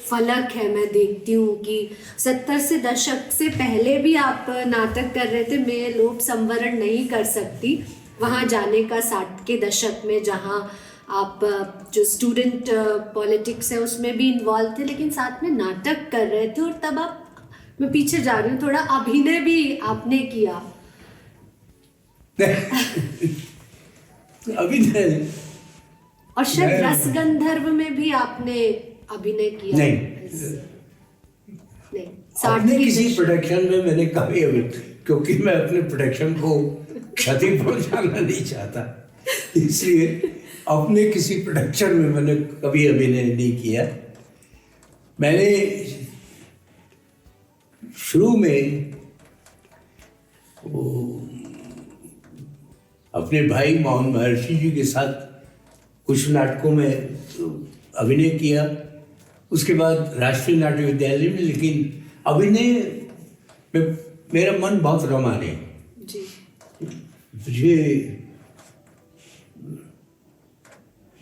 फलक है, मैं देखती हूँ कि 70 से दशक से पहले भी आप नाटक कर रहे थे। मैं लोभ संवरण नहीं कर सकती वहाँ जाने का, 60 के दशक में जहाँ आप जो स्टूडेंट पॉलिटिक्स है उसमें भी इन्वॉल्व थे, लेकिन साथ में नाटक कर रहे थे। और तब आप, मैं पीछे जा रही हूँ थोड़ा, अभिनय भी आपने किया। अभिनय, और शायद रसगंधर्व में भी आपने अभिनय किया। नहीं, अपने किसी प्रोडक्शन में मैंने कभी क्योंकि मैं अपने प्रोडक्शन को क्षति पहुंचाना नहीं चाहता, इसलिए अपने किसी प्रोडक्शन में मैंने कभी अभिनय नहीं किया। मैंने शुरू में अपने भाई मोहन महर्षि जी के साथ कुछ नाटकों में अभिनय किया, उसके बाद राष्ट्रीय नाट्य विद्यालय में। लेकिन अभिनय में मेरा मन बहुत रमा नहीं। मुझे,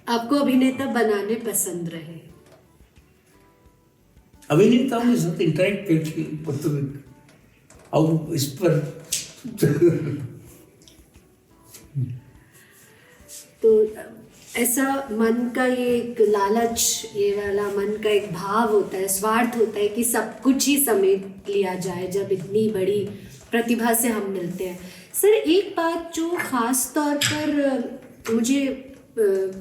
आपको अभिनेता बनाने पसंद रहे? अभिनेताओं के साथ इंटरेक्ट करके अब इस पर तो ऐसा मन का ये एक लालच, ये वाला मन का एक भाव होता है, स्वार्थ होता है कि सब कुछ ही समेट लिया जाए जब इतनी बड़ी प्रतिभा से हम मिलते हैं। सर, एक बात जो ख़ास तौर पर मुझे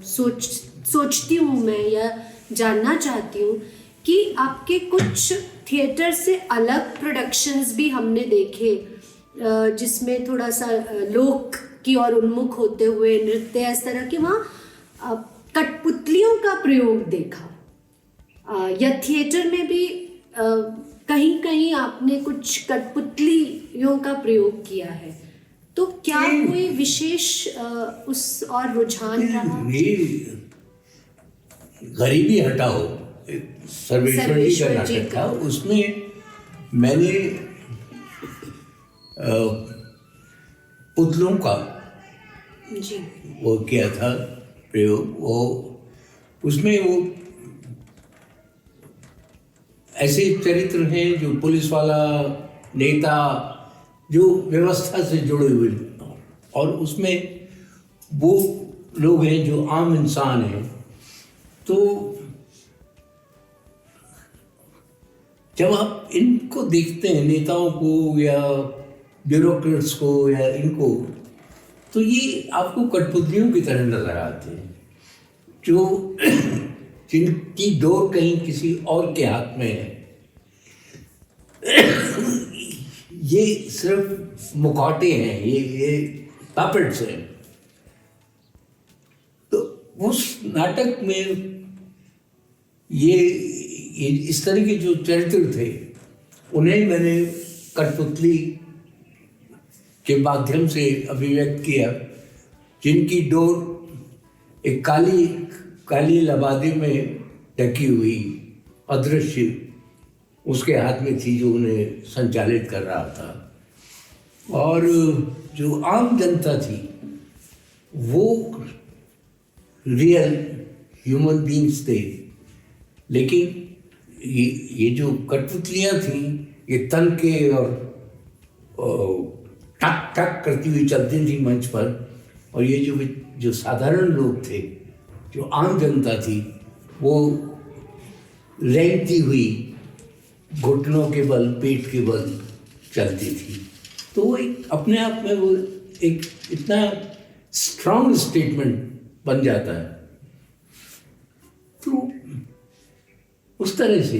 सोचती हूँ मैं या जानना चाहती हूँ कि आपके कुछ थिएटर से अलग प्रोडक्शंस भी हमने देखे जिसमें थोड़ा सा लोक की ओर उन्मुख होते हुए नृत्य इस तरह के, वहाँ कठपुतलियों का प्रयोग देखा या थिएटर में भी कहीं कहीं आपने कुछ कठपुतलियों का प्रयोग किया है, तो क्या कोई विशेष उस और रुझान रहा? ये गरीबी हटाओ सर्वेश्वर जी का नाटक था, उसमें मैंने पुतलों का जी वो किया था प्रयोग। वो उसमें वो ऐसे चरित्र हैं जो पुलिस वाला, नेता, जो व्यवस्था से जुड़े हुए, और उसमें वो लोग हैं जो आम इंसान हैं। तो जब आप इनको देखते हैं, नेताओं को या ब्यूरोक्रेट्स को या इनको, तो ये आपको कठपुतलियों की तरह नजर आते हैं, जो जिनकी डोर कहीं किसी और के हाथ में है। ये सिर्फ मुखौटे हैं, ये पैपेट्स हैं। तो उस नाटक में ये इस तरह के जो चरित्र थे, उन्हें मैंने कठपुतली के माध्यम से अभिव्यक्त किया, जिनकी डोर एक काली काली लबादी में ढकी हुई अदृश्य उसके हाथ में थी, जो उन्हें संचालित कर रहा था। और जो आम जनता थी वो रियल ह्यूमन बीइंग्स थे, लेकिन ये जो कठपुतलियाँ थीं ये तन के और टक टक करती हुई चलती थी मंच पर, और ये जो साधारण लोग थे, जो आम जनता थी, वो रेंगती हुई घुटनों के बल, पेट के बल चलती थी। तो वो एक अपने आप में वो एक इतना स्ट्रॉन्ग स्टेटमेंट बन जाता है। तो उस तरह से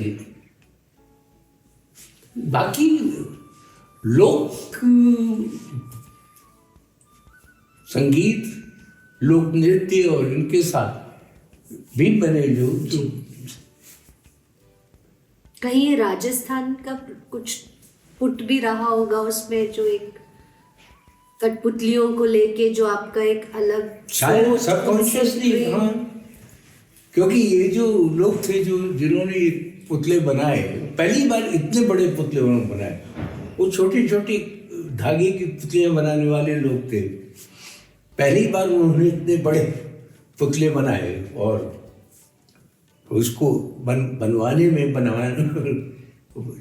बाकी लोक संगीत, लोक नृत्य और इनके साथ भी मैंने जो कहीं ये राजस्थान का कुछ पुट भी रहा होगा उसमें, जो एक कठपुतलियों को लेके जो आपका एक अलग शायद सबकॉन्शियसली, हाँ, क्योंकि ये जो लोग थे जो जिन्होंने ये पुतले बनाए, पहली बार इतने बड़े पुतले उन्होंने बनाए। वो छोटी छोटी धागे की पुतलियाँ बनाने वाले लोग थे, पहली बार उन्होंने इतने बड़े पुतले बनाए, और उसको बनवाने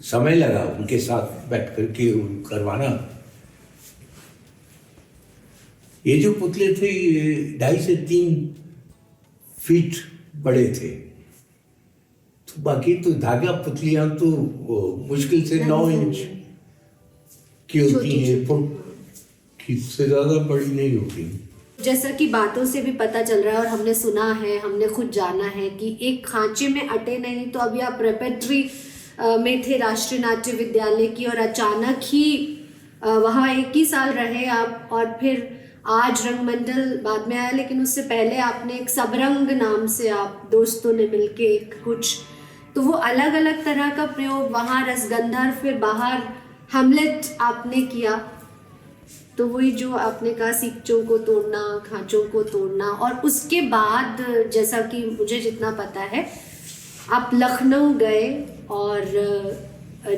समय लगा, उनके साथ बैठ करके करवाना। ये जो पुतले थे ये 2.5 से 3 फीट बड़े थे। तो बाकी तो धागा पुतलियाँ तो मुश्किल से 9 इंच की होती हैं, फुट से ज़्यादा बड़ी नहीं होती। जैसा कि बातों से भी पता चल रहा है और हमने सुना है, हमने खुद जाना है कि एक खांचे में अटे नहीं। तो अभी आप रेपेट्री में थे राष्ट्रीय नाट्य विद्यालय की, और अचानक ही वहाँ 1 ही साल रहे आप, और फिर आज रंगमंडल बाद में आया, लेकिन उससे पहले आपने एक सबरंग नाम से आप दोस्तों ने मिलके कुछ, तो वो अलग अलग तरह का प्रयोग, वहाँ रसगंधर, फिर बाहर हेमलेट आपने किया। तो वही जो आपने कहा, सीखचों को तोड़ना, खांचों को तोड़ना, और उसके बाद जैसा कि मुझे जितना पता है आप लखनऊ गए, और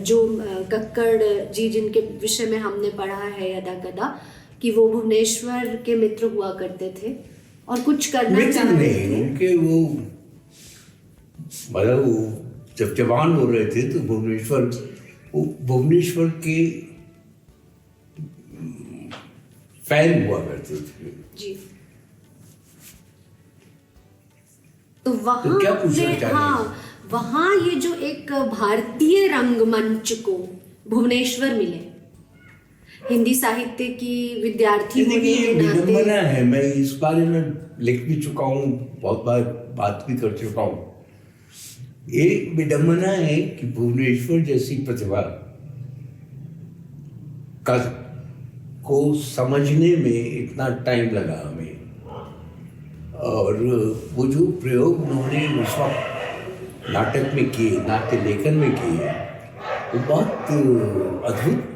जो कक्कड़ जी जिनके विषय में हमने पढ़ा है यदा कदा, कि वो भुवनेश्वर के मित्र हुआ करते थे और कुछ करना चाहते थे। उनके वो मतलब जब जवान हो रहे थे तो भुवनेश्वर के फैन हुआ करते थे। जी। तो वहाँ तो क्या पूछना में, चाह रहे हैं? हाँ, वहाँ ये जो एक भारतीय रंगमंच को भुवनेश्वर मिले, हिंदी साहित्य की विद्यार्थी होने देखिए के नाते, विडम्बना है, मैं इस बारे में लिख भी चुका हूँ, बहुत बार बात भी कर चुका हूँ। एक विडम्बना है कि भुवनेश्वर जैसी प्रतिभा का को समझने में इतना टाइम लगा हमें, और वो जो प्रयोग उन्होंने उस वक्त नाटक में किए, नाट्य लेखन में किए, वो बहुत अद्भुत।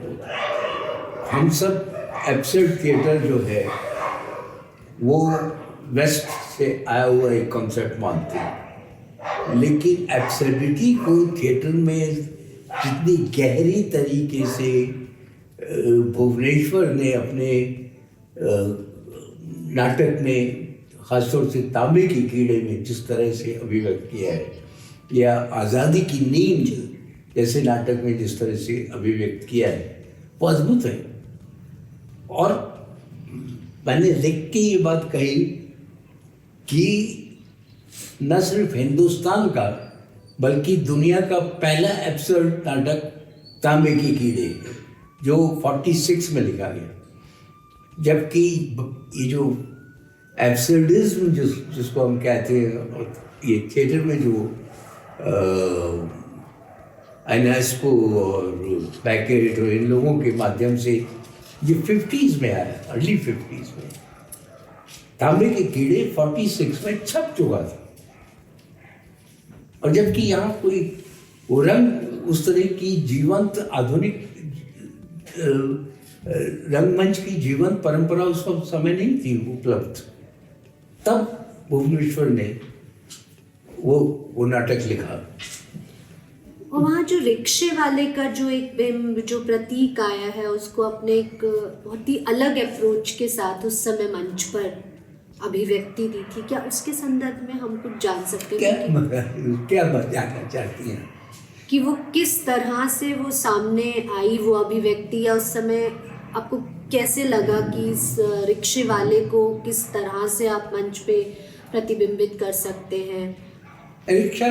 हम सब एब्सर्ड थिएटर जो है वो वेस्ट से आया हुआ एक कॉन्सेप्ट मानते हैं, लेकिन एब्सर्डिटी को थिएटर में जितनी गहरी तरीके से भुवनेश्वर ने अपने नाटक में, खासतौर से तांबे की कीड़े में जिस तरह से अभिव्यक्त किया है, या आज़ादी की नींद जैसे नाटक में जिस तरह से अभिव्यक्त किया है, वो अद्भुत है। और मैंने लिख के ये बात कही कि न सिर्फ हिंदुस्तान का बल्कि दुनिया का पहला एब्सर्ड नाटक तांबे की कीड़े जो 46 में लिखा गया, जबकि ये जो एब्सर्डिज्म जिसको हम कहते हैं, ये थिएटर में जो एनेस्को और बैकेट और इन लोगों के माध्यम से ये 50s में आया, अर्ली 50s में। तांबे के कीड़े 46 में छप चुका था, और जबकि यहाँ कोई वो रंग, उस तरह की जीवंत आधुनिक रंगमंच की जीवंत परंपरा उस समय नहीं थी उपलब्ध, तब भुवनेश्वर ने वो नाटक लिखा। और वहाँ जो रिक्शे वाले का जो एक बिंब, जो प्रतीक आया है, उसको अपने एक बहुत ही अलग अप्रोच के साथ उस समय मंच पर अभिव्यक्ति दी थी। क्या उसके संदर्भ में हम कुछ जान सकते हैं क्या जानना चाहती हैं कि वो किस तरह से वो सामने आई वो अभिव्यक्ति, या उस समय आपको कैसे लगा कि इस रिक्शे वाले को किस तरह से आप मंच पे प्रतिबिंबित कर सकते हैं? रिक्शा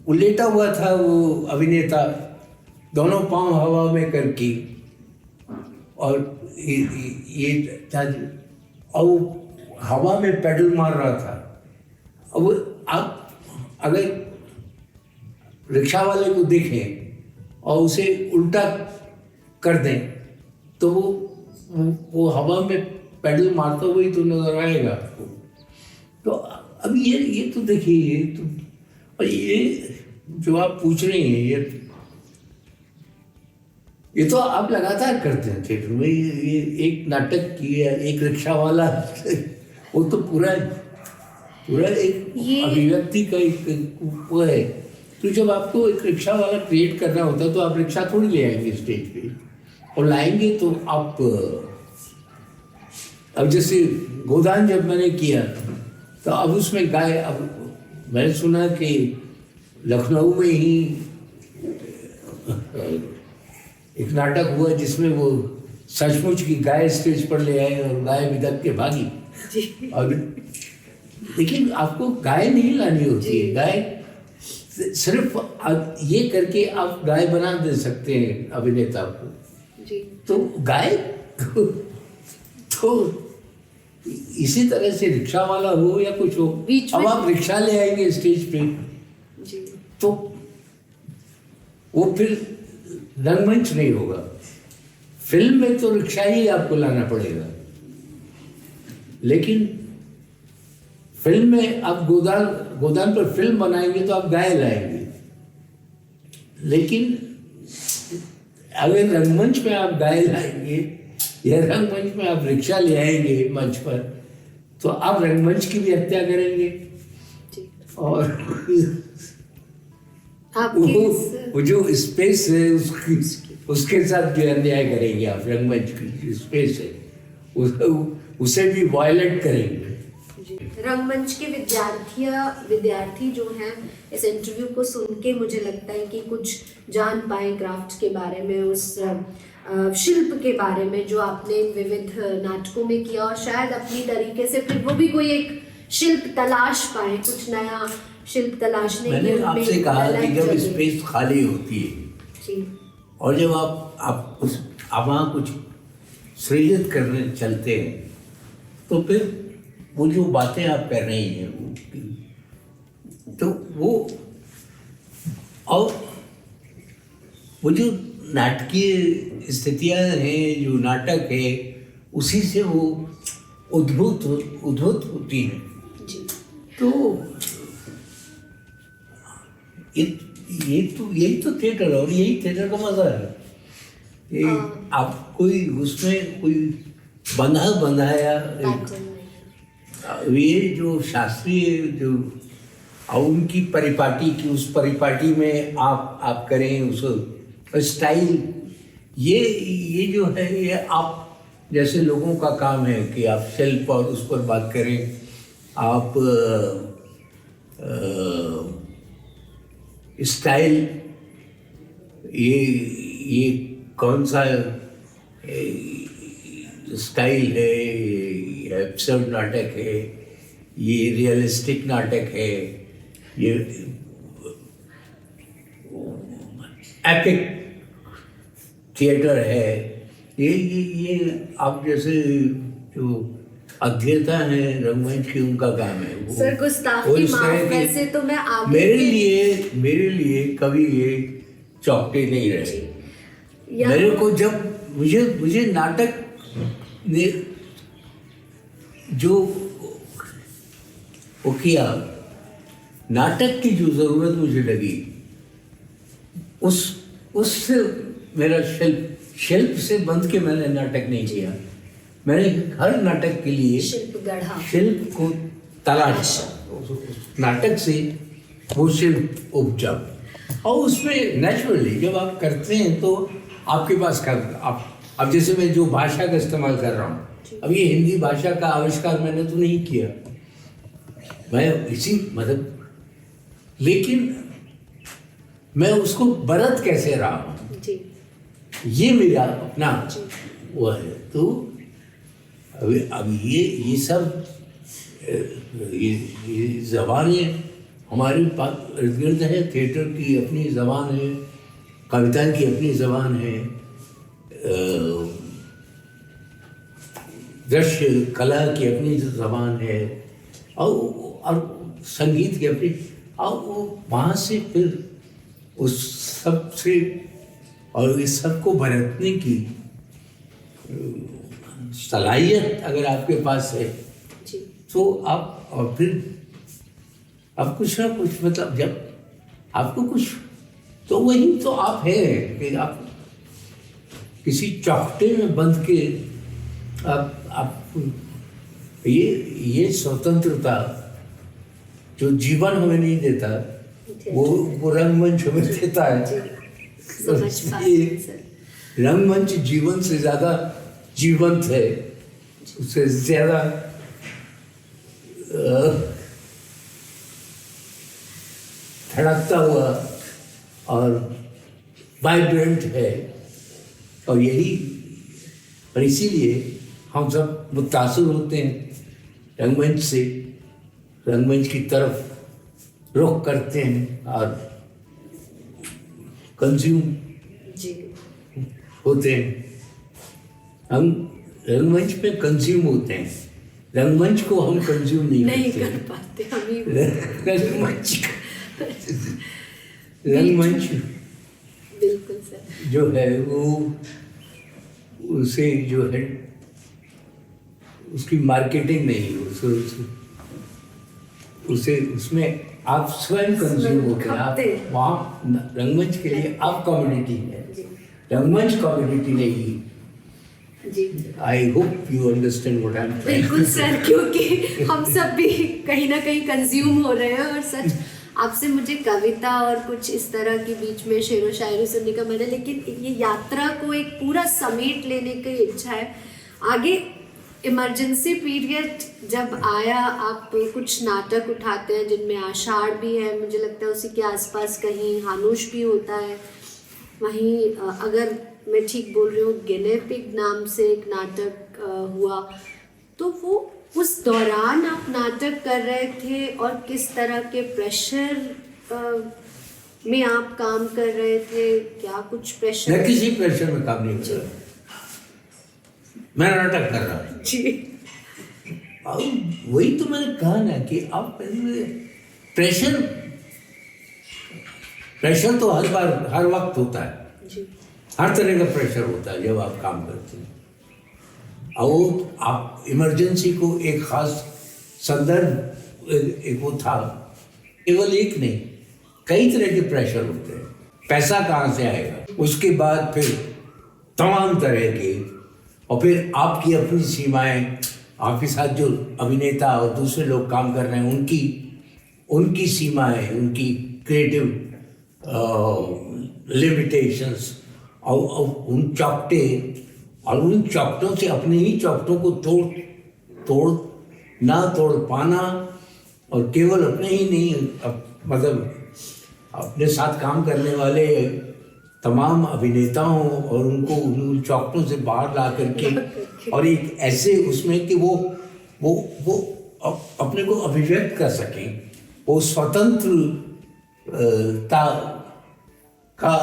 वो लेटा हुआ था, वो अभिनेता, दोनों पांव हवा में करके, और ये था, और हवा में पेडल मार रहा था। अब आप अगर रिक्शा वाले को देखें और उसे उल्टा कर दें तो वो हवा में पेडल मारता हुआ ही तो नजर आएगा आपको। तो अब ये तो देखिए, ये तो, और ये जो आप पूछ रहे हैं, ये तो आप लगातार करते हैं थिएटर में। ये एक नाटक की है, एक रिक्शा वाला, वो तो पूरा एक अभिव्यक्ति का एक वो है। तो जब आपको एक रिक्शा वाला क्रिएट करना होता है तो आप रिक्शा थोड़ी ले आएंगे स्टेज पे, और लाएंगे तो आप, अब जैसे गोदान जब मैंने किया तो अब उसमें गाय, अब मैंने सुना कि लखनऊ में ही एक नाटक हुआ जिसमें वो सचमुच की गाय स्टेज पर ले आए और गाय बिदक के भागी। और लेकिन आपको गाय नहीं लानी होती है, गाय सिर्फ ये करके आप गाय बना दे सकते हैं अभिनेता को। तो गाय तो इसी तरह से रिक्शा वाला हो या कुछ हो, अब आप रिक्शा ले आएंगे स्टेज पे तो वो फिर रंगमंच नहीं होगा। फिल्म में तो रिक्शा ही आपको लाना पड़ेगा, लेकिन फिल्म में आप गोदान पर फिल्म बनाएंगे तो आप गाय लाएंगे। लेकिन अगर रंगमंच में आप गाय लाएंगे या रंगमंच में आप रिक्शा ले आएंगे मंच पर, तो आप रंगमंच की भी हत्या करेंगे और वो जो स्पेस है उसके साथ जो अन्याय करेंगे आप। रंगमंच की स्पेस है उसे भी वायलेट करेंगे। रंगमंच के विद्यार्थी जो हैं इस इंटरव्यू को सुन के मुझे लगता है कि कुछ जान पाए क्राफ्ट के बारे में, उस शिल्प के बारे में जो आपने इन विविध नाटकों में किया, और शायद अपनी तरीके से फिर वो भी कोई एक शिल्प तलाश पाए, कुछ नया शिल्प तलाशने की मैंने उनमें आपसे कहा कि अलग जब जगह। स्पेस खाली होती है जी और जब आप वहाँ कुछ सृजित करने चलते हैं, तो फिर वो जो बातें आप कर रही हैं तो वो, और वो जो नाटकीय स्थितियाँ हैं, जो नाटक है, उसी से वो उद्भूत होती हैं। जी तो यही तो थिएटर है, और यही थिएटर का मजा है कि आप कोई उसमें कोई बंधाया पैटर्न में। ये जो शास्त्रीय जो और उनकी परिपाटी की, उस परिपाटी में आप करें उस स्टाइल, ये जो है, ये आप जैसे लोगों का काम है कि आप शिल्प और उस पर बात करें, आप स्टाइल, ये कौन सा स्टाइल है, ये एब्सर्ड नाटक है, ये रियलिस्टिक नाटक है, ये एपिक थिएटर है, ये आप जैसे जो अध्येता है रंगमंच की, उनका काम है वो। सर वो गुस्ताखी इस तरह माफ, के- वैसे तो मैं आगे मेरे लिए कभी ये चौकटे नहीं रहे। या- मेरे को जब मुझे नाटक ने जो वो किया, नाटक की जो जरूरत मुझे लगी, उससे मेरा शिल्प से बंध के मैंने नाटक नहीं किया। मैंने हर नाटक के लिए शिल्प गढ़ा। शिल्प को तलाशा, नाटक से वो शिल्प उपजा, और उसमें नेचुरली जब आप करते हैं तो आपके पास आप अब जैसे मैं जो भाषा का इस्तेमाल कर रहा हूँ, अब ये हिंदी भाषा का आविष्कार मैंने तो नहीं किया, मैं इसी मतलब, लेकिन मैं उसको बरत कैसे रहा हूँ, जी ये मेरा अपना वो है। तो अब ये सब ये जबानें हमारे पास इर्द गिर्द है। थिएटर की अपनी जबान है, कविता की अपनी जबान है, दृश्य कला की अपनी जबान है, और संगीत की अपनी, और वो वहाँ से फिर उस सब से और इस सब को बरतने की सलाहियत अगर आपके पास है, जी तो आप, और फिर आप कुछ ना कुछ, मतलब जब आपको कुछ, तो वही तो आप है कि आप किसी चौकटे में बंध के आप ये स्वतंत्रता जो जीवन हमें नहीं देता, वो रंगमंच हमें देता है। समझ पाए सर। रंगमंच जीवन से ज्यादा जीवंत है, उससे ज्यादा धड़कता हुआ और वाइब्रेंट है, और और इसीलिए हम सब मुतासर होते हैं रंगमंच से, रंगमंच की तरफ रुख करते हैं और कंज्यूम जी होते हैं। हम रंगमंच पे कंज्यूम होते हैं, रंगमंच को हम कंज्यूम नहीं करते। कर पाते हम ही। रंगमंच बिल्कुल सर। जो है वो, उसे जो है उसकी मार्केटिंग नहीं, उसे उसमें आप स्वयं कंज्यूम होते हैं। आप वहाँ रंगमंच के लिए आप कम्युनिटी है, रंगमंच कम्युनिटी नहीं। जी I hope you understand what I am trying. बिल्कुल सर, क्योंकि हम सब भी कहीं ना कहीं कंज्यूम हो रहे हैं। और सच आपसे मुझे कविता और कुछ इस तरह के बीच में शेरो शायरी सुनने का मन है, लेकिन ये यात्रा को एक पूरा समेट लेने की इच्छा है। आगे इमरजेंसी पीरियड जब आया, आप कुछ नाटक उठाते हैं जिनमें आषाढ़ भी है, मुझे लगता है उसी के आसपास कहीं हानुश भी होता है, वहीं अगर मैं ठीक बोल रही हूँ गिने पिग नाम से एक नाटक हुआ, तो वो उस दौरान आप नाटक कर रहे थे और किस तरह के प्रेशर में आप काम कर रहे थे? क्या कुछ प्रेशर? मैं किसी प्रेशर में काम नहीं कर रहा, मैं नाटक कर रहा हूँ जी। अब वही तो मैंने कहा ना कि आप प्रेशर तो हर बार हर वक्त होता है, जी। हर तरह का प्रेशर होता है जब आप काम करते हैं। और आप इमरजेंसी को एक खास संदर्भ, एक वो था, केवल एक नहीं, कई तरह के प्रेशर होते हैं। पैसा कहाँ से आएगा, उसके बाद फिर तमाम तरह के, और फिर आपकी अपनी सीमाएं, आपके साथ जो अभिनेता और दूसरे लोग काम कर रहे हैं उनकी सीमाएं, उनकी क्रिएटिव लिमिटेशंस, और उन चौकटे, और उन चौकटों से अपने ही चौकटों को तोड़ पाना, और केवल अपने ही नहीं, मतलब अपने साथ काम करने वाले तमाम अभिनेताओं और उनको उन चौकटों से बाहर ला करके, और एक ऐसे उसमें कि वो अपने को अभिव्यक्त कर सकें, वो स्वतंत्रता का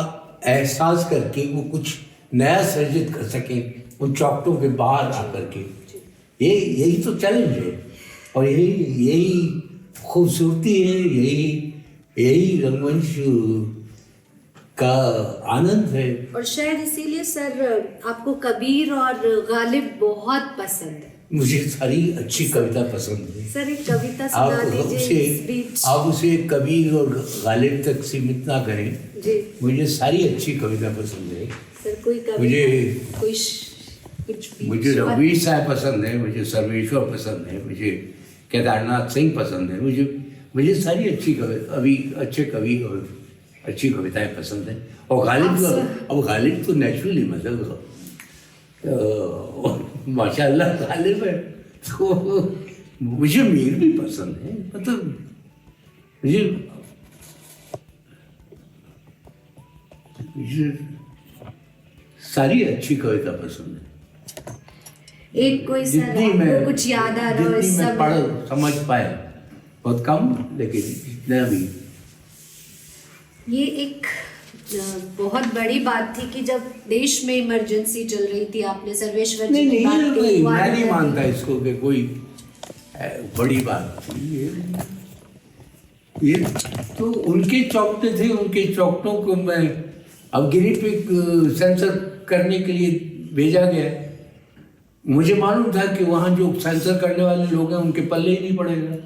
एहसास करके वो कुछ नया सृजित कर सकें उन चौकटों के बाहर आकर के। यही तो चैलेंज है, और यही खूबसूरती है, यही रंगमंच का आनंद है। और शायद इसीलिए सर आपको कबीर और गालिब बहुत पसंद है। मुझे सारी अच्छी कविता पसंद है सर एक कविता सुना दीजिए इस बीच। आप उसे कबीर और गालिब तक सीमित ना करें जी। मुझे सारी अच्छी कविता पसंद है। सर कोई कविता, मुझे रघुवीर साहब पसंद है, मुझे सर्वेश्वर पसंद है, मुझे केदारनाथ सिंह पसंद है, मुझे सारी अच्छी अभी अच्छे कवि और अच्छी कविताएं पसंद हैं। और गालिब तो नेचुरली, मतलब माशाल्लाह गालिब है, तो मुझे मीर भी पसंद है, मतलब मुझे सारी अच्छी कविता पसंद है। एक कोई सर आपको कुछ याद आ रहा हो इस मैं समय? पढ़ समझ पाया बहुत कम, लेकिन जितना भी। ये एक बहुत बड़ी बात थी कि जब देश में इमरजेंसी चल रही थी, आपने सर्वेश्वर जी की बात की। मैं नहीं मानता इसको कि कोई बड़ी बात थी। ये तो उनके चौकटे थे, उनके चौकटों को मैं अब गिरी पे सेंसर करने के लिए भेजा गया। मुझे मालूम था कि वहाँ जो सेंसर करने वाले लोग हैं उनके पल्ले ही नहीं पड़ेगा।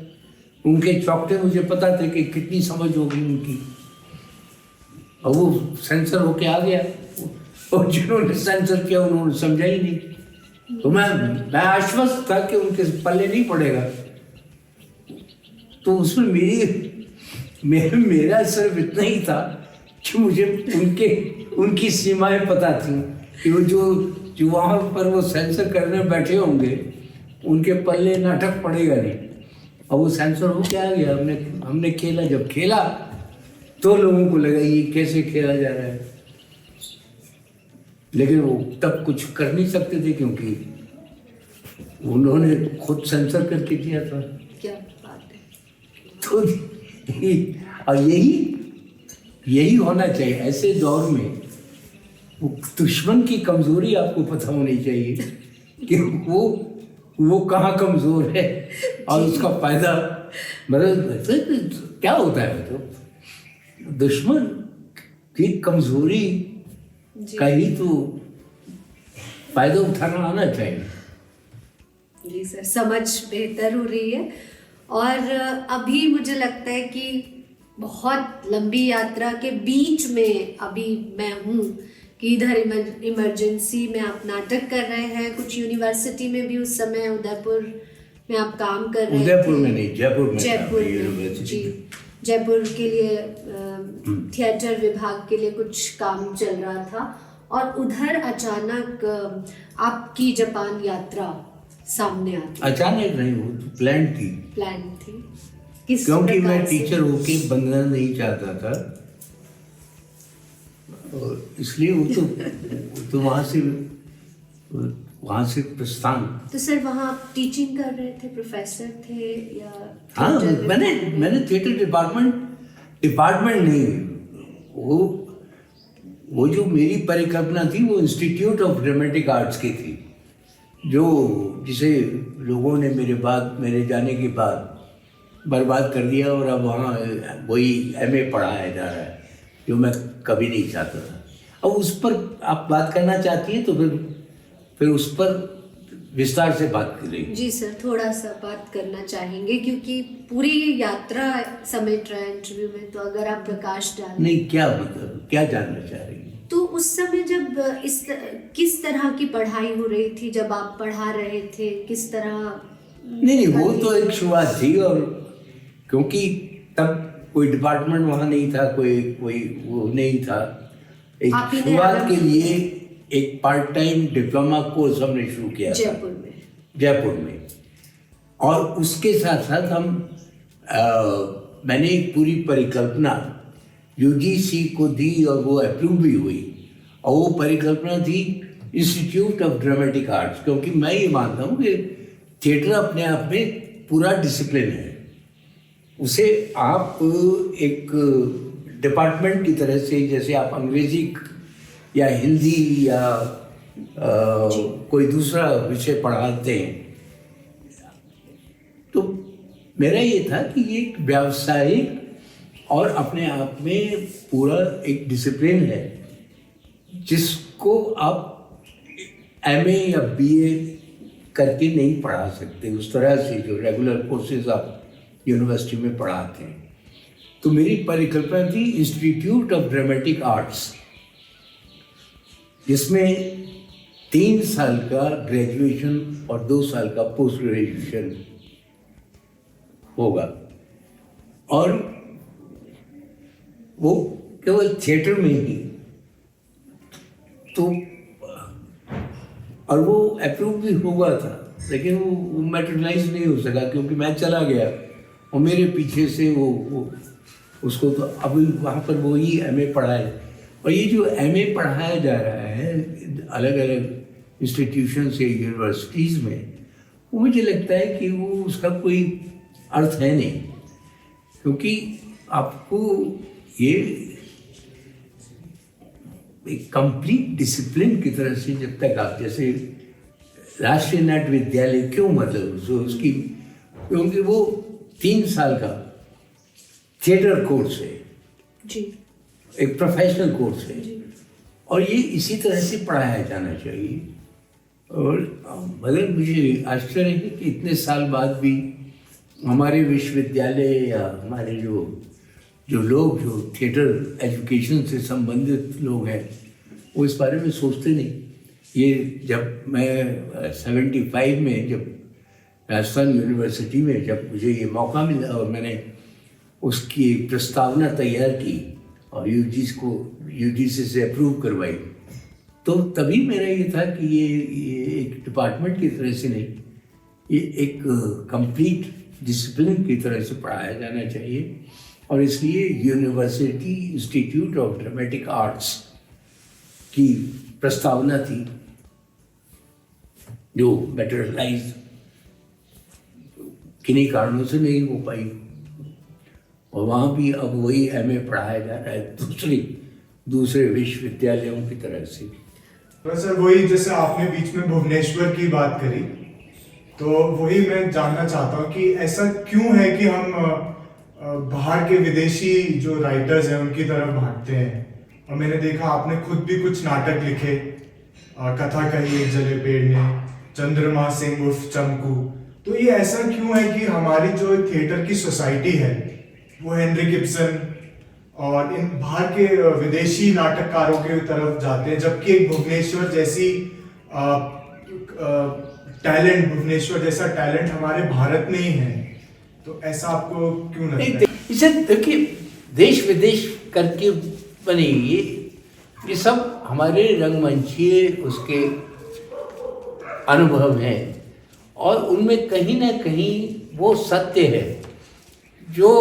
उनके चौकटे मुझे पता थे कि कितनी समझ होगी उनकी, और वो सेंसर होके आ गया, और जिन्होंने सेंसर किया उन्होंने समझा ही नहीं। तो मैं आश्वस्त था कि उनके पल्ले नहीं पड़ेगा। तो उसमें मेरा सिर्फ इतना ही था कि मुझे उनकी सीमाएं पता थी कि वो जो वहाँ पर वो सेंसर करने बैठे होंगे उनके पल्ले नाटक पड़ेगा नहीं। और वो सेंसर हो क्या गया। हमने खेला, जब खेला तो लोगों को लगा ये कैसे खेला जा रहा है, लेकिन वो तब कुछ कर नहीं सकते थे क्योंकि उन्होंने खुद सेंसर करके दिया था। क्या बात है। तो और यही होना चाहिए ऐसे दौर में। वो दुश्मन की कमजोरी आपको पता होनी चाहिए कि वो कहाँ कमजोर है और उसका फायदा, मतलब क्या होता है, तो दुश्मन की कमजोरी का ही तो फायदा उठाना आना चाहिए। जी सर, समझ बेहतर हो रही है। और अभी मुझे लगता है कि बहुत लंबी यात्रा के बीच में अभी मैं हूँ कि इधर इमरजेंसी में आप नाटक कर रहे हैं, कुछ यूनिवर्सिटी में भी उस समय उदयपुर में आप काम कर रहे थे। उदयपुर में नहीं, जयपुर में। जयपुर में जी, जयपुर के लिए थिएटर विभाग के लिए कुछ काम चल रहा था। और उधर अचानक आपकी जापान यात्रा सामने आती है? अचानक नहीं, वो तो प्लान थी, प्लान थी किस क्योंकि मैं प्रकार से? टीचर होके बनना नहीं चाहता था, और इसलिए वो तो वहाँ से प्रस्थान। तो सर वहाँ आप टीचिंग कर रहे थे, प्रोफेसर थे या हाँ, theatre में? मैंने थिएटर डिपार्टमेंट नहीं, वो जो मेरी परिकल्पना थी वो इंस्टीट्यूट ऑफ ड्रामेटिक आर्ट्स की थी, जिसे लोगों ने मेरे जाने के बाद बर्बाद कर दिया, और अब वहाँ वही MA पढ़ाया जा रहा है जो मैं कभी नहीं चाहता था। अब उस पर आप बात करना चाहती हैं तो फिर उस पर विस्तार से बात करेंगे। जी सर, थोड़ा सा बात करना चाहेंगे क्योंकि पूरी यात्रा समेट रहा है इंटरव्यू में, तो अगर आप प्रकाश डालें। नहीं, क्या मतलब, क्या जानना चाह रही हैं? तो उस समय जब किस तरह की पढ़ाई हो रही थी, जब आप पढ़ा रहे थे, किस तरह? नहीं, वो तो एक शुरुआत थी, और क्योंकि तब कोई डिपार्टमेंट वहाँ नहीं था, कोई वो नहीं था, एक शुरुआत के लिए एक पार्ट टाइम डिप्लोमा कोर्स हमने शुरू किया जयपुर में, और उसके साथ साथ मैंने एक पूरी परिकल्पना UGC को दी, और वो अप्रूव भी हुई, और वो परिकल्पना थी इंस्टीट्यूट ऑफ ड्रामेटिक आर्ट्स, क्योंकि मैं ये मानता हूँ कि थिएटर अपने आप में पूरा डिसिप्लिन है, उसे आप एक डिपार्टमेंट की तरह से, जैसे आप अंग्रेजी या हिंदी या कोई दूसरा विषय पढ़ाते हैं, तो मेरा ये था कि ये एक व्यावसायिक और अपने आप में पूरा एक डिसिप्लिन है, जिसको आप MA या BA करके नहीं पढ़ा सकते उस तरह से, जो रेगुलर कोर्सेज आप यूनिवर्सिटी में पढ़ाते हैं। तो मेरी परिकल्पना थी इंस्टीट्यूट ऑफ ड्रामेटिक आर्ट्स, जिसमें 3 साल का ग्रेजुएशन और 2 साल का पोस्ट ग्रेजुएशन होगा, और वो केवल थिएटर में ही, तो और वो अप्रूव भी हुआ था, लेकिन वो मैटेरियलाइज नहीं हो सका क्योंकि मैं चला गया, और मेरे पीछे से वो उसको तो अभी वहाँ पर वो ही MA पढ़ाए, और ये जो MA पढ़ाया जा रहा है अलग अलग इंस्टीट्यूशन से यूनिवर्सिटीज़ में, वो मुझे लगता है कि वो उसका कोई अर्थ है नहीं, क्योंकि आपको ये एक कंप्लीट डिसिप्लिन की तरह से, जब तक आप जैसे राष्ट्रीय नाट्य विद्यालय क्यों, मतलब उसकी, क्योंकि वो 3 साल का थिएटर कोर्स है जी, एक प्रोफेशनल कोर्स है, और ये इसी तरह से पढ़ाया जाना चाहिए। और मगर मुझे आश्चर्य है कि इतने साल बाद भी हमारे विश्वविद्यालय या हमारे जो लोग जो थिएटर एजुकेशन से संबंधित लोग हैं, वो इस बारे में सोचते नहीं। ये जब मैं 75 में, जब राजस्थान यूनिवर्सिटी में जब मुझे ये मौका मिला और मैंने उसकी प्रस्तावना तैयार की और UGC से अप्रूव करवाई, तो तभी मेरा ये था कि ये एक डिपार्टमेंट की तरह से नहीं, ये एक कंप्लीट डिसिप्लिन की तरह से पढ़ाया जाना चाहिए, और इसलिए university institute of dramatic arts की प्रस्तावना थी, जो मैटेरियलाइज किन्हीं कारणों से नहीं हो पाई, और वहाँ भी अब वही MA पढ़ाया जा रहा है दूसरे विश्वविद्यालयों की तरह से। तो सर वही, जैसे आपने बीच में भुवनेश्वर की बात करी, तो वही मैं जानना चाहता हूँ कि ऐसा क्यों है कि हम बाहर के विदेशी जो राइटर्स हैं उनकी तरफ भागते हैं। और मैंने देखा आपने खुद भी कुछ नाटक लिखे, कथा कही एक जले पेड़ ने, चंद्रमा सिंह उर्फ चमकू। तो ये ऐसा क्यों है कि हमारी जो थिएटर की सोसाइटी है वो हेनरिक इब्सन और इन बाहर के विदेशी नाटककारों की तरफ जाते हैं, जबकि एक भुवनेश्वर जैसी टैलेंट, भुवनेश्वर जैसा टैलेंट हमारे भारत में ही है। तो ऐसा आपको क्यों लगता है? इसे देखिए, देश विदेश करके बने ये सब हमारे रंगमंचीय उसके अनुभव हैं, और उनमें कहीं ना कहीं वो सत्य है जो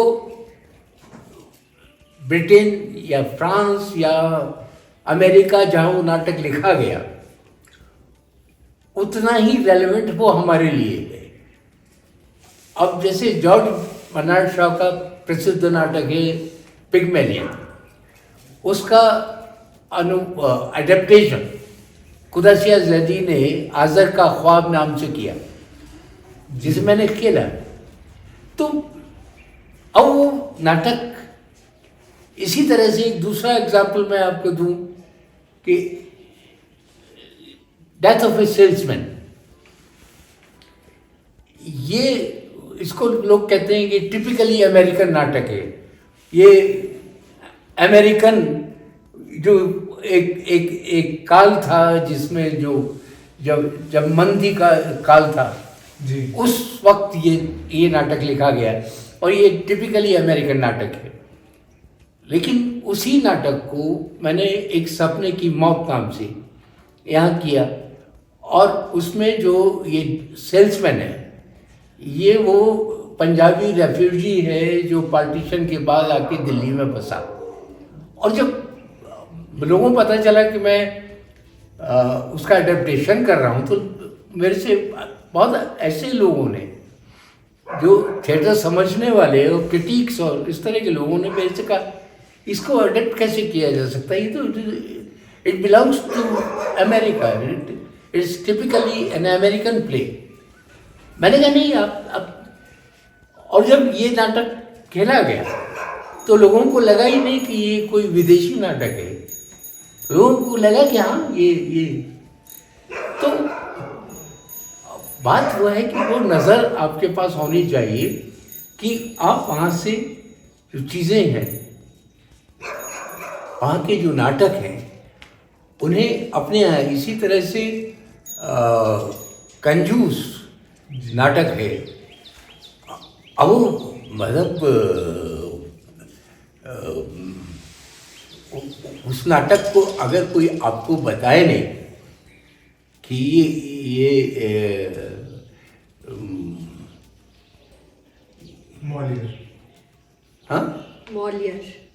ब्रिटेन या फ्रांस या अमेरिका जहाँ वो नाटक लिखा गया उतना ही रेलेवेंट वो हमारे लिए है। अब जैसे जॉर्ज बर्नार्ड शॉ का प्रसिद्ध नाटक है पिग्मेलियन, उसका एडेप्टेशन कुदसिया जैदी ने आज़र का ख्वाब नाम से किया, जिसे मैंने खेला। तो अब वो नाटक इसी तरह से एक दूसरा एग्जाम्पल मैं आपको दूं कि डेथ ऑफ ए सेल्समैन, ये इसको लोग कहते हैं कि टिपिकली अमेरिकन नाटक है। ये अमेरिकन जो एक काल था जिसमें जो जब मंदी का काल था जी। उस वक्त ये नाटक लिखा गया और ये टिपिकली अमेरिकन नाटक है। लेकिन उसी नाटक को मैंने एक सपने की मौत नाम से यहाँ किया और उसमें जो ये सेल्समैन है ये वो पंजाबी रेफ्यूजी है जो पार्टीशन के बाद आके दिल्ली में बसा। और जब लोगों को पता चला कि मैं उसका अडेप्टेशन कर रहा हूँ तो मेरे से बहुत ऐसे लोगों ने जो थिएटर समझने वाले और क्रिटिक्स और इस तरह के लोगों ने मेरे से कहा इसको अडेप्ट कैसे किया जा सकता है, ये तो it belongs to America, it is typically an American play. मैंने कहा नहीं आप और जब ये नाटक खेला गया तो लोगों को लगा ही नहीं कि ये कोई विदेशी नाटक है, लोगों को लगा कि हाँ ये तो बात वो है कि वो नज़र आपके पास होनी चाहिए कि आप वहाँ से जो चीज़ें हैं, वहाँ के जो नाटक हैं, उन्हें अपने यहाँ इसी तरह से कंजूस नाटक है। अब वो मतलब उस नाटक को अगर कोई आपको बताए नहीं कि ये मॉलियर, हाँ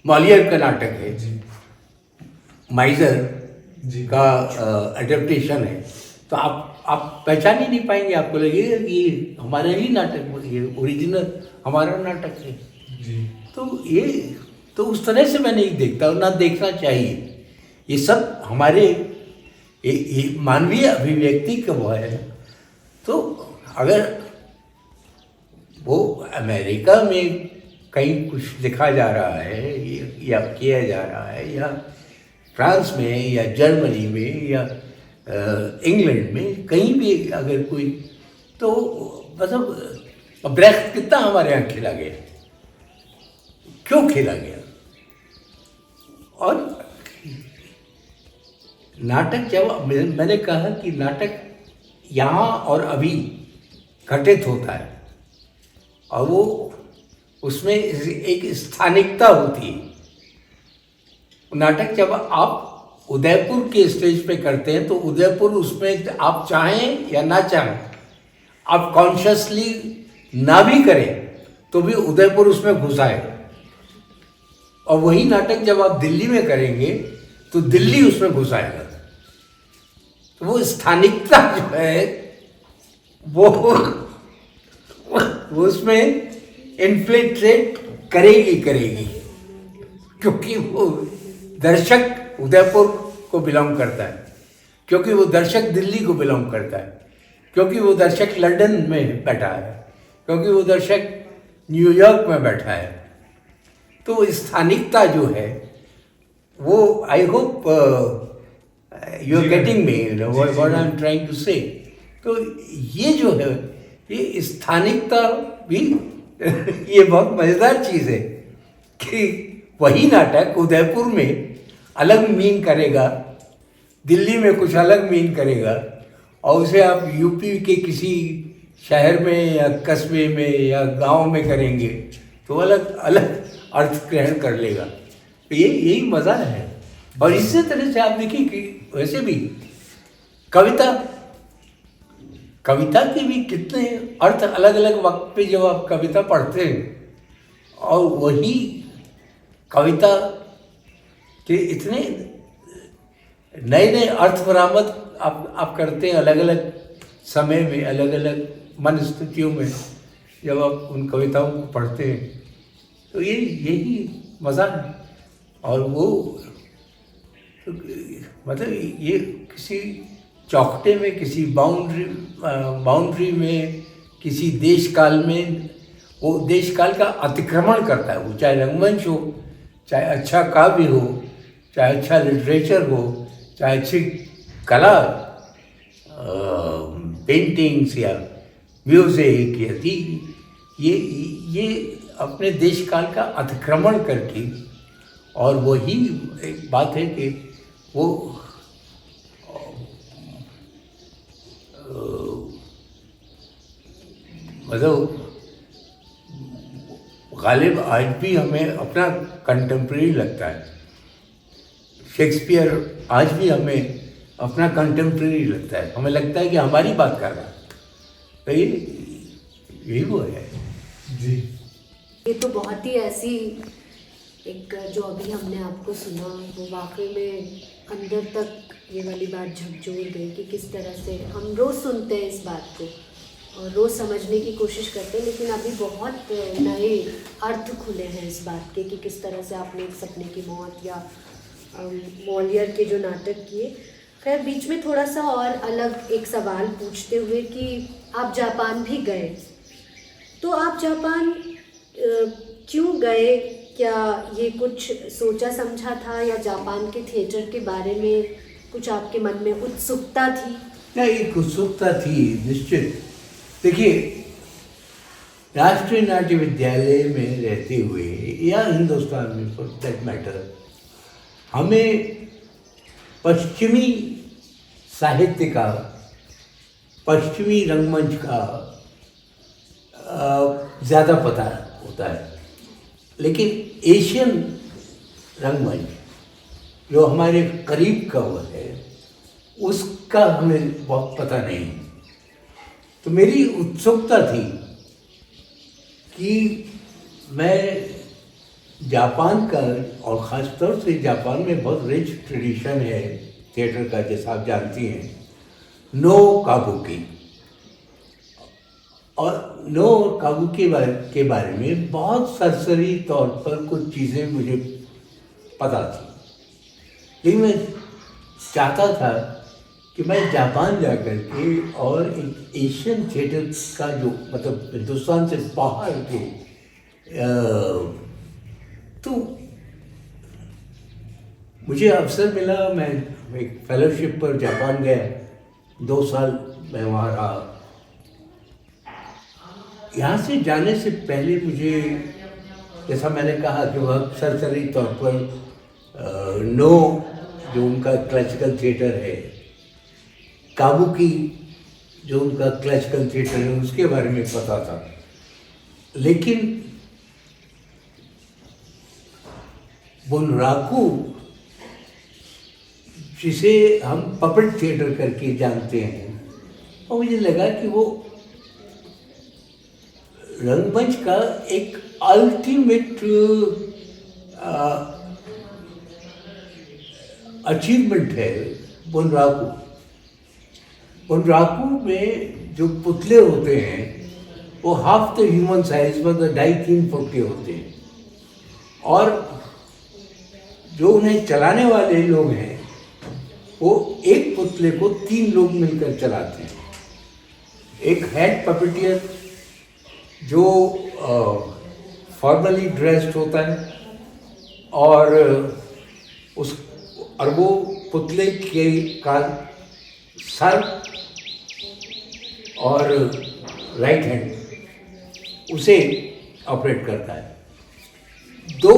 मॉलियर का नाटक है, जी माइजर जी का एडेप्टेशन है, तो आप पहचान ही नहीं पाएंगे। आपको लगेगा कि ये हमारा ही नाटक, ये ओरिजिनल हमारा नाटक है। जी। तो ये तो उस तरह से मैं नहीं देखता और ना देखना चाहिए। ये सब हमारे ये मानवीय अभिव्यक्ति का वो है ना। तो अगर वो अमेरिका में कहीं कुछ लिखा जा रहा है या किया जा रहा है, या फ्रांस में या जर्मनी में या इंग्लैंड में कहीं भी अगर कोई, तो मतलब ब्रेख्त कितना हमारे यहाँ खेला गया, क्यों खेला गया। और नाटक जब मैंने कहा कि नाटक यहाँ और अभी घटित होता है और वो उसमें एक स्थानिकता होती है। नाटक जब आप उदयपुर के स्टेज पे करते हैं तो उदयपुर उसमें आप चाहें या ना चाहें, आप कॉन्शियसली ना भी करें तो भी उदयपुर उसमें घुस आएगा। और वही नाटक जब आप दिल्ली में करेंगे तो दिल्ली उसमें घुस आएगा। तो वो स्थानिकता जो है वो उसमें इन्फ्लेट्रेट करेगी, क्योंकि वो दर्शक उदयपुर को बिलोंग करता है, क्योंकि वो दर्शक दिल्ली को बिलोंग करता है, क्योंकि वो दर्शक लंदन में बैठा है, क्योंकि वो दर्शक न्यूयॉर्क में बैठा है। तो वो स्थानिकता जो है वो I hope you are getting me what I am trying to say. तो ये जो है ये स्थानिकता भी ये बहुत मज़ेदार चीज़ है कि वही नाटक उदयपुर में अलग मीन करेगा, दिल्ली में कुछ अलग मीन करेगा, और उसे आप यूपी के किसी शहर में या कस्बे में या गांव में करेंगे तो अलग अलग अर्थ ग्रहण कर लेगा। तो यही मज़ा है। और इसी तरह से आप देखिए कि वैसे भी कविता कविता के भी कितने अर्थ अलग अलग वक्त पे जब आप कविता पढ़ते हैं और वही कविता के इतने नए नए अर्थ बरामद आप करते हैं अलग अलग समय में, अलग अलग मन स्थितियों में जब आप उन कविताओं को पढ़ते हैं, तो यही मज़ा है। और वो तो, मतलब ये किसी चौखटे में, किसी बाउंड्री में, किसी देश काल में, वो देश काल का अतिक्रमण करता है। वो चाहे रंगमंच हो, चाहे अच्छा काव्य हो, चाहे अच्छा लिटरेचर हो, चाहे अच्छी कला, पेंटिंग्स या म्यूजिक या ये अपने देश काल का अतिक्रमण करके, और वही एक बात है कि वो मतलब गालिब आज भी हमें अपना कंटेम्प्रेरी लगता है। शेक्सपियर आज भी हमें अपना कंटेम्प्रेरी लगता है, हमें लगता है कि हमारी बात कर रहा है। तो यही वो है जी। ये तो बहुत ही ऐसी एक जो अभी हमने आपको सुना, वो वाकई में अंदर तक ये वाली बात झकझोर गई कि किस तरह से हम रोज़ सुनते हैं इस बात को और रोज़ समझने की कोशिश करते हैं, लेकिन अभी बहुत नए अर्थ खुले हैं इस बात के कि किस तरह से आपने एक सपने की मौत या मॉलियर के जो नाटक किए। खैर, बीच में थोड़ा सा और अलग एक सवाल पूछते हुए कि आप जापान भी गए, तो आप जापान क्यों गए? क्या ये कुछ सोचा समझा था या जापान के थिएटर के बारे में कुछ आपके मन में उत्सुकता थी? नहीं, एक उत्सुकता थी निश्चित। देखिए, राष्ट्रीय नाट्य विद्यालय में रहते हुए या हिंदुस्तान में फॉर दैट मैटर, हमें पश्चिमी साहित्य का, पश्चिमी रंगमंच का ज़्यादा पता होता है, लेकिन एशियन रंगमंच जो हमारे करीब का हुआ है उसका हमें बहुत पता नहीं। तो मेरी उत्सुकता थी कि मैं जापान का, और ख़ास तौर से जापान में बहुत रिच ट्रेडिशन है थिएटर का, जैसा आप जानती हैं, नो काबुकी। और नो काबुकी के बारे में बहुत सरसरी तौर पर कुछ चीज़ें मुझे पता थी, लेकिन मैं चाहता था कि मैं जापान जाकर के और एक एशियन थिएटर का जो मतलब हिंदुस्तान से बाहर के तो मुझे अवसर मिला। मैं एक फेलोशिप पर जापान गया, 2 साल मैं वहाँ रहा। यहाँ से जाने से पहले मुझे, जैसा मैंने कहा कि वह सरसरी तौर पर नो जो उनका क्लासिकल थिएटर है, काबुकी जो उनका क्लासिकल थिएटर है, उसके बारे में पता था। लेकिन बुनराकू, जिसे हम पपेट थिएटर करके जानते हैं, और मुझे लगा कि वो रंगमंच का एक अल्टीमेट अचीवमेंट है बुनराकू। बुनराकू में जो पुतले होते हैं वो हाफ द ह्यूमन साइज, मतलब 2.5-3 फुट के होते हैं, और जो उन्हें चलाने वाले लोग हैं वो एक पुतले को 3 लोग मिलकर चलाते हैं। एक हेड पपेटियर जो फॉर्मली ड्रेस्ड होता है, और वो पुतले के का सर और राइट हैंड उसे ऑपरेट करता है। 2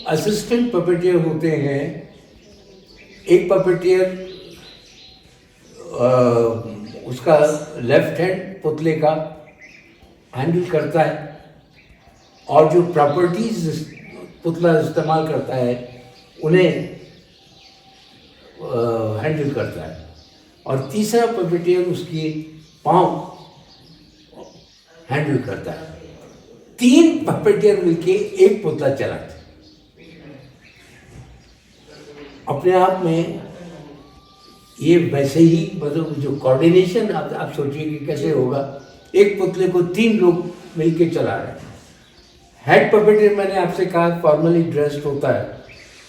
असिस्टेंट पपेटियर होते हैं। एक पपेटियर उसका लेफ्ट हैंड पुतले का हैंडल करता है, और जो प्रॉपर्टीज पुतला इस्तेमाल करता है उन्हें हैंडल करता है, और तीसरा पपेटियर उसकी पांव हैंडल करता है। 3 पपेटियर मिलके एक पुतला चलाते। अपने आप में ये वैसे ही, मतलब जो कोऑर्डिनेशन आप सोचिए कि कैसे होगा। एक पुतले को 3 लोग मिलके चला रहे हैं। हेड पपेटियर मैंने आपसे कहा फॉर्मली ड्रेस्ड होता है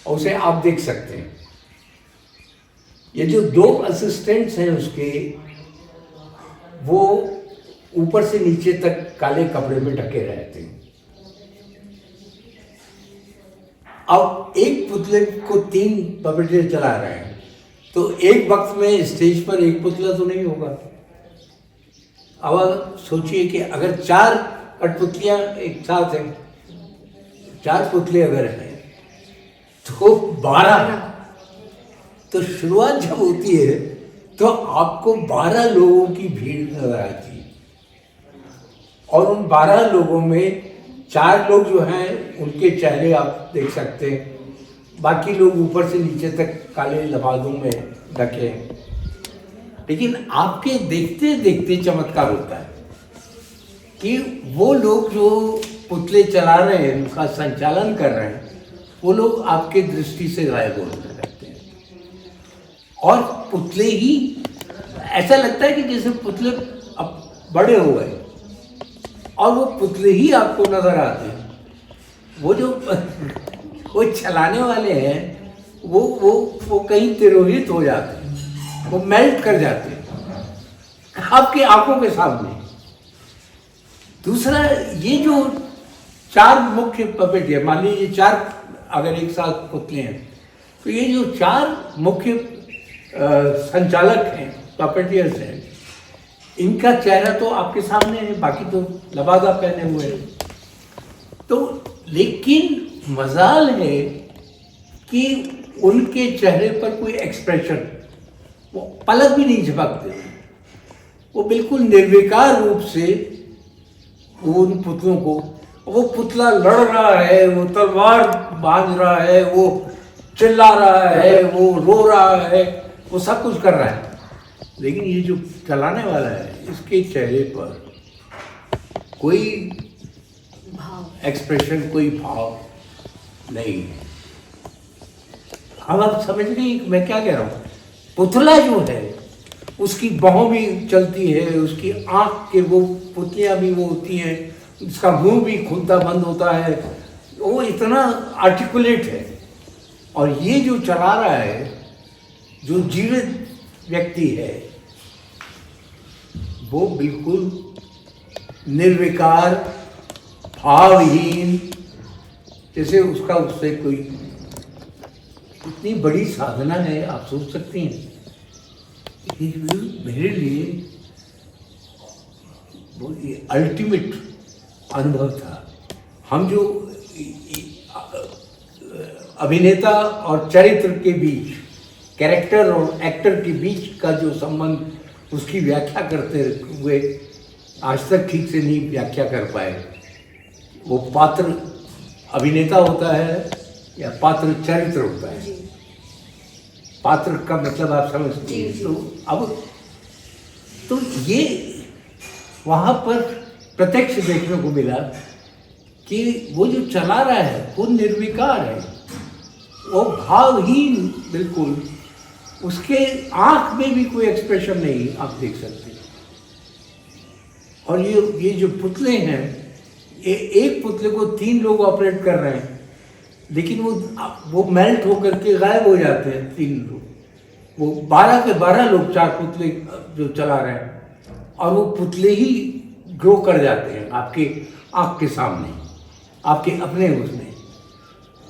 और उसे आप देख सकते हैं। ये जो 2 असिस्टेंट्स हैं उसके, वो ऊपर से नीचे तक काले कपड़े में ढके रहते हैं। अब एक पुतले को 3 पपेटियर चला रहे हैं, तो एक वक्त में स्टेज पर एक पुतला तो नहीं होगा। अब सोचिए कि अगर 4 कठपुतलियां एक साथ हैं, 4 पुतले अगर हैं तो 12। तो शुरुआत जब होती है तो आपको 12 लोगों की भीड़ नजर आती है, और उन 12 लोगों में 4 लोग जो हैं उनके चेहरे आप देख सकते हैं, बाकी लोग ऊपर से नीचे तक काले लबादों में ढके हैं। लेकिन आपके देखते देखते चमत्कार होता है कि वो लोग जो पुतले चला रहे हैं, उनका संचालन कर रहे हैं, वो लोग आपके दृष्टि से गायब होने लगते हैं। और पुतले ही, ऐसा लगता है कि जैसे पुतले अब बड़े हो गए और वो पुतले ही आपको नजर आते हैं। वो जो वो चलाने वाले हैं वो कहीं तिरोहित हो जाते हैं, वो मेल्ट कर जाते हैं आपकी आंखों के सामने। दूसरा, ये जो 4 मुख्य पपेटियर, मान लीजिए 4 अगर एक साथ पुतले हैं, तो ये जो 4 मुख्य संचालक हैं, पपेटियर्स हैं, इनका चेहरा तो आपके सामने है, बाकी तो लबादा पहने हुए हैं। तो लेकिन मजाल है कि उनके चेहरे पर कोई एक्सप्रेशन, वो पलक भी नहीं झपकते, वो बिल्कुल निर्विकार रूप से उन पुतलों को, वो पुतला लड़ रहा है, वो तलवार बांध रहा है, वो चिल्ला रहा है, वो रो रहा है, वो सब कुछ कर रहा है, लेकिन ये जो चलाने वाला है, इसके चेहरे पर कोई एक्सप्रेशन, कोई भाव नहीं है। अब आप समझ गए मैं क्या कह रहा हूँ। पुतला जो है उसकी बाहों भी चलती है, उसकी आँख के वो पुतलियाँ भी वो होती हैं, उसका मुंह भी खुलता बंद होता है, वो इतना आर्टिकुलेट है। और ये जो चला रहा है, जो जीवित व्यक्ति है, वो बिल्कुल निर्विकार, भावहीन, जैसे उसका उससे कोई, इतनी बड़ी साधना है, आप सोच सकती हैं। मेरे लिए वो ये अल्टीमेट अनुभव था। हम जो अभिनेता और चरित्र के बीच, कैरेक्टर और एक्टर के बीच का जो संबंध, उसकी व्याख्या करते हुए आज तक ठीक से नहीं व्याख्या कर पाए। वो पात्र अभिनेता होता है या पात्र चरित्र होता है। पात्र का मतलब आप समझते हैं। तो अब तो ये वहाँ पर प्रत्यक्ष देखने को मिला कि वो जो चला रहा है वो निर्विकार है, वो भावहीन बिल्कुल, उसके आंख में भी कोई एक्सप्रेशन नहीं, आप देख सकते हैं। और ये जो पुतले हैं, एक पुतले को 3 लोग ऑपरेट कर रहे हैं, लेकिन वो मेल्ट होकर के गायब हो जाते हैं 3 लोग। वो 12 के 12 लोग 4 पुतले जो चला रहे हैं, और वो पुतले ही ग्रो कर जाते हैं आपके आँख के सामने, आपके अपने उसमें।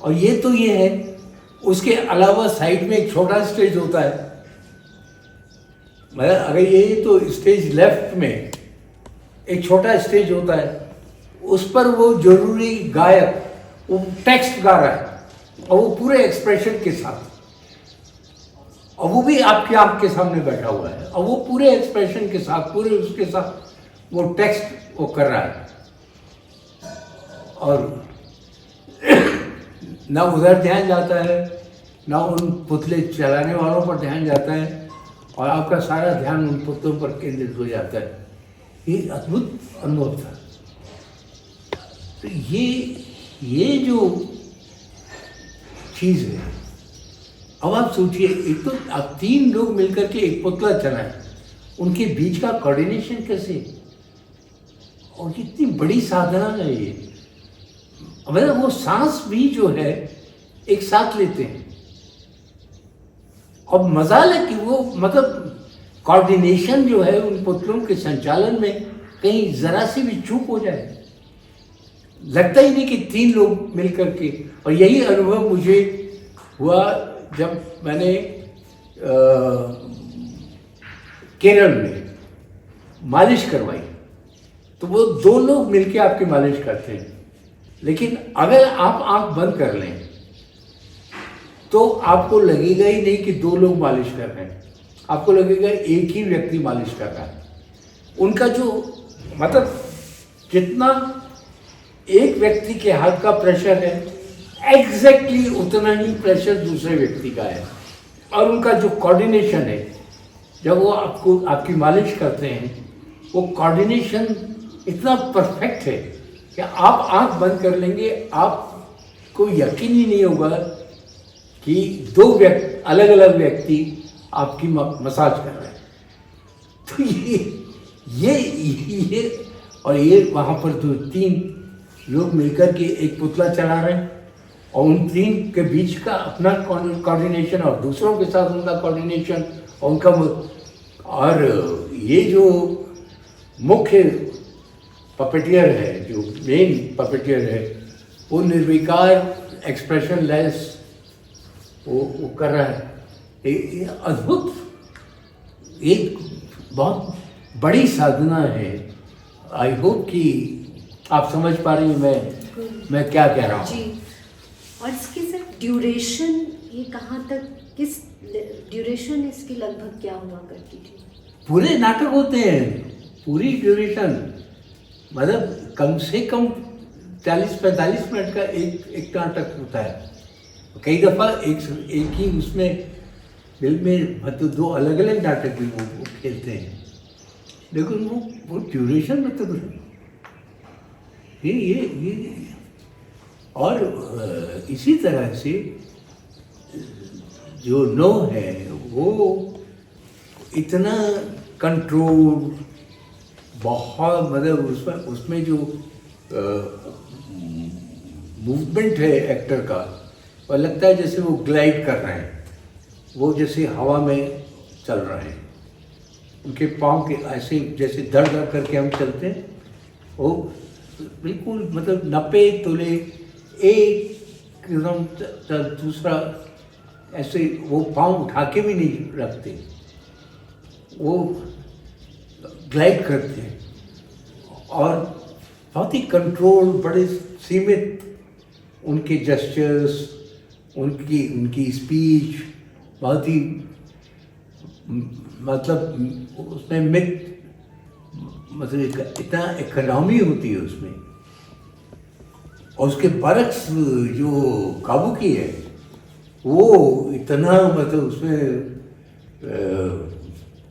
और ये है। उसके अलावा साइड में एक छोटा स्टेज होता है, मतलब अगर ये तो स्टेज लेफ्ट में एक छोटा स्टेज होता है, उस पर वो जरूरी गायक वो टेक्स्ट गा रहा है, और वो पूरे एक्सप्रेशन के साथ, और वो भी आपकी आंख के सामने बैठा हुआ है, और वो पूरे एक्सप्रेशन के साथ, पूरे उसके साथ वो टेक्स्ट वो कर रहा है। और ना उधर ध्यान जाता है, ना उन पुतले चलाने वालों पर ध्यान जाता है, और आपका सारा ध्यान उन पुतलों पर केंद्रित हो जाता है। ये अद्भुत अनुभव था। तो ये जो चीज़ है, अब आप सोचिए, एक तो आप 3 लोग मिलकर के एक पुतला चलाएं, उनके बीच का कोऑर्डिनेशन कैसे, और कितनी बड़ी साधना है ये। मतलब वो सांस भी जो है एक साथ लेते हैं, और मजाल है कि वो मतलब कोऑर्डिनेशन जो है उन पुतलों के संचालन में कहीं जरा सी भी चूक हो जाए, लगता ही नहीं कि 3 लोग मिलकर के। और यही अनुभव मुझे हुआ जब मैंने केरल में मालिश करवाई, तो वो 2 लोग मिलके आपकी मालिश करते हैं, लेकिन अगर आप आंख बंद कर लें तो आपको लगेगा ही नहीं कि 2 लोग मालिश कर रहे हैं, आपको लगेगा एक ही व्यक्ति मालिश कर रहा है। उनका जो मतलब जितना एक व्यक्ति के हाथ का प्रेशर है एग्जैक्टली उतना ही प्रेशर दूसरे व्यक्ति का है। और उनका जो कोऑर्डिनेशन है, जब वो आपको आपकी मालिश करते हैं, वो कोऑर्डिनेशन इतना परफेक्ट है कि आप आंख बंद कर लेंगे, आपको यकीन ही नहीं होगा कि 2 अलग अलग व्यक्ति आपकी मसाज कर रहे हैं। तो ये और ये वहाँ पर जो 3 लोग मिलकर के एक पुतला चला रहे हैं, और उन 3 के बीच का अपना कोऑर्डिनेशन और दूसरों के साथ उनका कोऑर्डिनेशन और उनका, और ये जो मुख्य पपेटियर है, जो मेन पपेटियर है, वो निर्विकार एक्सप्रेशन लेस वो कर रहा है। ये अद्भुत, एक बहुत बड़ी साधना है। आई होप कि आप समझ पा रही हैं मैं क्या कह रहा हूँ। जी, और इसकी सर ड्यूरेशन, ये कहाँ तक, किस ड्यूरेशन इसकी लगभग क्या हुआ करती थी? पूरे नाटक होते हैं, पूरी ड्यूरेशन, मतलब कम से कम 40-45 मिनट का एक नाटक होता है। कई दफ़ा एक ही उसमें फिल्म में मतलब 2 अलग अलग नाटक भी वो खेलते हैं, लेकिन वो ड्यूरेशन मतलब ये और इसी तरह से जो नो है वो इतना कंट्रोल, बहुत मतलब उसमें जो मूवमेंट है एक्टर का, और लगता है जैसे वो ग्लाइड कर रहे हैं, वो जैसे हवा में चल रहे हैं। उनके पाँव के ऐसे जैसे दड़ दड़ करके हम चलते हैं, वो बिल्कुल मतलब 90 तोले एक एकदम दूसरा, ऐसे वो पाँव उठा के भी नहीं रखते, वो ग्लाइड करते हैं। और बहुत ही कंट्रोल, बड़े सीमित उनके जेस्चर्स, उनकी स्पीच बहुत ही मतलब उसमें मतलब इतना इकोनॉमी होती है उसमें। और उसके बरक्स जो काबू की है वो इतना मतलब उसमें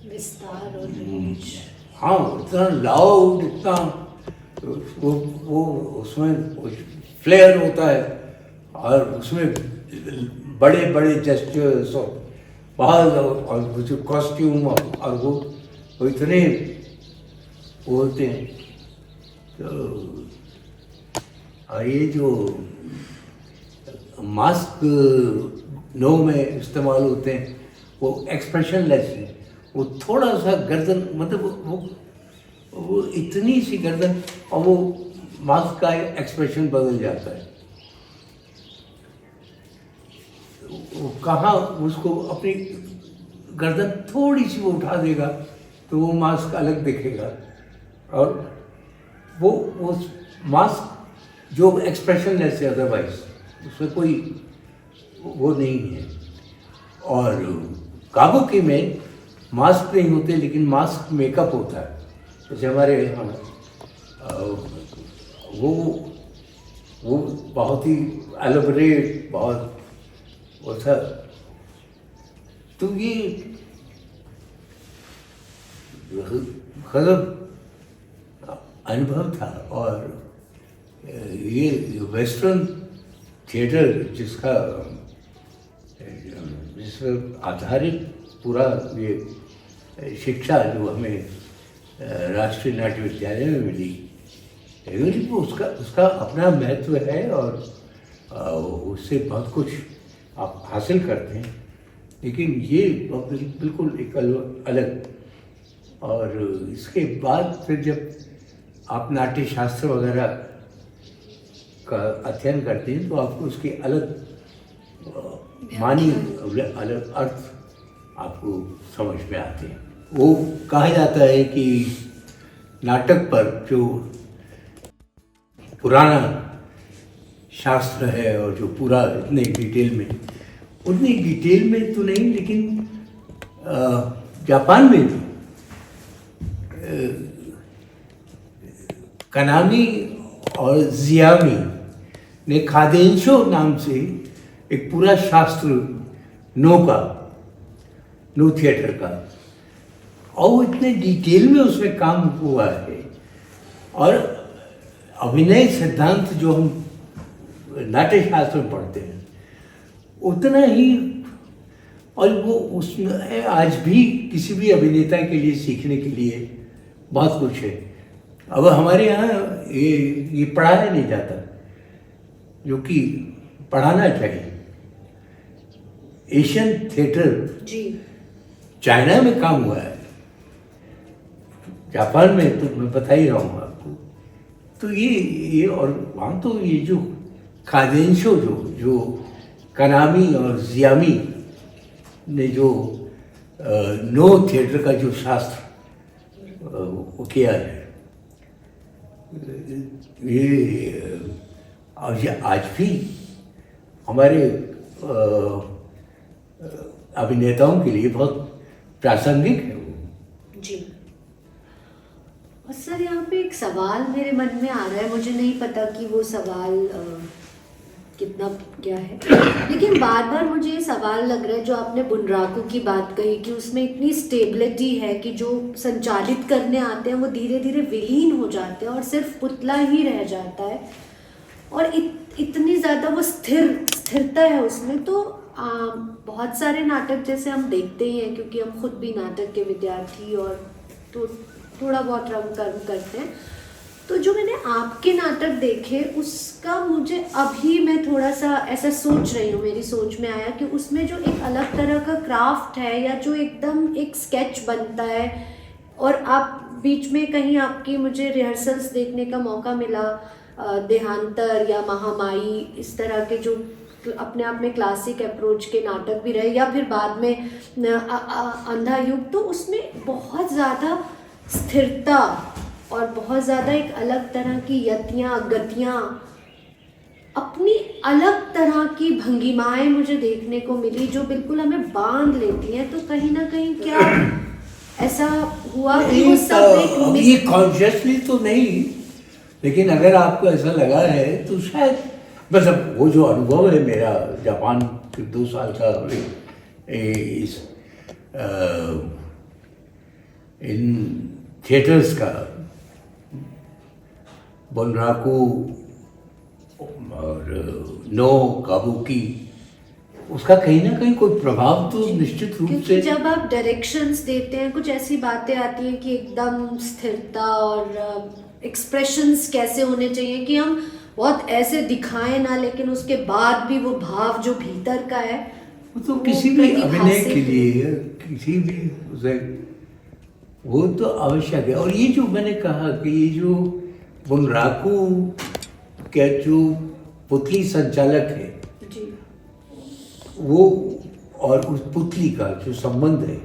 विस्तार और रेंज, हाँ इतना लाउड, इतना वो उसमें फ्लेयर होता है, और उसमें बड़े बड़े जेस्चर्स और बाल और वो जो कॉस्ट्यूम और वो इतने वो होते हैं। तो ये जो मास्क नो में इस्तेमाल होते हैं वो एक्सप्रेशन लेस है, वो थोड़ा सा गर्दन मतलब वो इतनी सी गर्दन, और वो मास्क का एक्सप्रेशन बदल जाता है। वो कहाँ उसको अपनी गर्दन थोड़ी सी वो उठा देगा तो वो मास्क अलग दिखेगा, और वो मास्क जो एक्सप्रेशन लेस है, अदरवाइज उसमें कोई वो नहीं है। और काबुकी में मास्क नहीं होते, लेकिन मास्क मेकअप होता है। जैसे हमारे यहाँ वो बहुत ही एलोबरेट, बहुत वैसा। तो ये गजब अनुभव था। और ये वेस्टर्न थिएटर जिस पर आधारित पूरा ये शिक्षा जो हमें राष्ट्रीय नाट्य विद्यालय में मिली, उसका अपना महत्व है और उससे बहुत कुछ आप हासिल करते हैं। लेकिन ये बिल्कुल एक अलग। और इसके बाद फिर जब आप नाट्य शास्त्र वगैरह का अध्ययन करते हैं तो आपको उसके अलग मानी, अलग अर्थ आपको समझ में आते हैं। वो कहा जाता है कि नाटक पर जो पुराना शास्त्र है और जो पूरा उतनी डिटेल में तो नहीं, लेकिन जापान में भी कनामी और जियामी ने खादेंशो नाम से एक पूरा शास्त्र नो थिएटर का, और वो इतने डिटेल में उसमें काम हुआ है। और अभिनय सिद्धांत जो हम नाट्य शास्त्र में पढ़ते हैं उतना ही, और वो उसमें आज भी किसी भी अभिनेता के लिए सीखने के लिए बहुत कुछ है। अब हमारे यहाँ ये पढ़ाया नहीं जाता, जो कि पढ़ाना चाहिए। एशियन थिएटर जी चाइना में काम हुआ है, जापान में तो मैं बता ही रहा हूँ आपको। तो ये और वहाँ तो ये जो खादेंशो जो कनामी और जियामी ने जो नो थिएटर का जो शास्त्र वो किया है, ये आज भी हमारे अभिनेताओं के लिए बहुत प्रासंगिक है वो। जी। और सर यहाँ पे एक सवाल मेरे मन में आ रहा है, मुझे नहीं पता कि वो सवाल कितना क्या है, लेकिन बार बार मुझे ये सवाल लग रहा है जो आपने बुनराकू की बात कही कि उसमें इतनी स्टेबिलिटी है कि जो संचालित करने आते हैं वो धीरे धीरे विलीन हो जाते हैं और सिर्फ पुतला ही रह जाता है, और इतनी ज़्यादा वो स्थिरता है उसमें। तो बहुत सारे नाटक जैसे हम देखते ही हैं, क्योंकि हम खुद भी नाटक के विद्यार्थी और तो थोड़ा बहुत रंग कर्म करते हैं, तो जो मैंने आपके नाटक देखे उसका मुझे अभी मैं थोड़ा सा ऐसा सोच रही हूँ, मेरी सोच में आया कि उसमें जो एक अलग तरह का क्राफ्ट है या जो एकदम एक स्केच बनता है, और आप बीच में कहीं आपकी मुझे रिहर्सल्स देखने का मौका मिला, देहांतर या महामाई, इस तरह के जो अपने आप में क्लासिक अप्रोच के नाटक भी रहे, या फिर बाद में अंधा युग, तो उसमें बहुत ज़्यादा स्थिरता और बहुत ज़्यादा एक अलग तरह की यतियाँ गतियाँ, अपनी अलग तरह की भंगिमाएं मुझे देखने को मिली जो बिल्कुल हमें बांध लेती हैं। तो कहीं ना कहीं क्या ऐसा हुआ कि वो सब एक ये कॉन्शियसली तो नहीं, लेकिन अगर आपको ऐसा लगा है तो शायद मतलब वो जो अनुभव है मेरा जापान के 2 साल का इस इन थिएटर्स का, बुनराकू और नो काबुकी, उसका कहीं ना कहीं कोई प्रभाव तो निश्चित रूप से। जब आप डायरेक्शंस देते हैं कुछ ऐसी बातें आती हैं कि एकदम स्थिरता और एक्सप्रेशंस कैसे होने चाहिए कि हम बहुत ऐसे दिखाएं ना, लेकिन उसके बाद भी वो भाव जो भीतर का है तो किसी भी अभिनय के लिए किसी भी उसे वो तो आवश्यक है। और ये जो मैंने कहा कि ये जो बुनराकू के जो पुतली संचालक है जी, वो और उस पुतली का जो संबंध है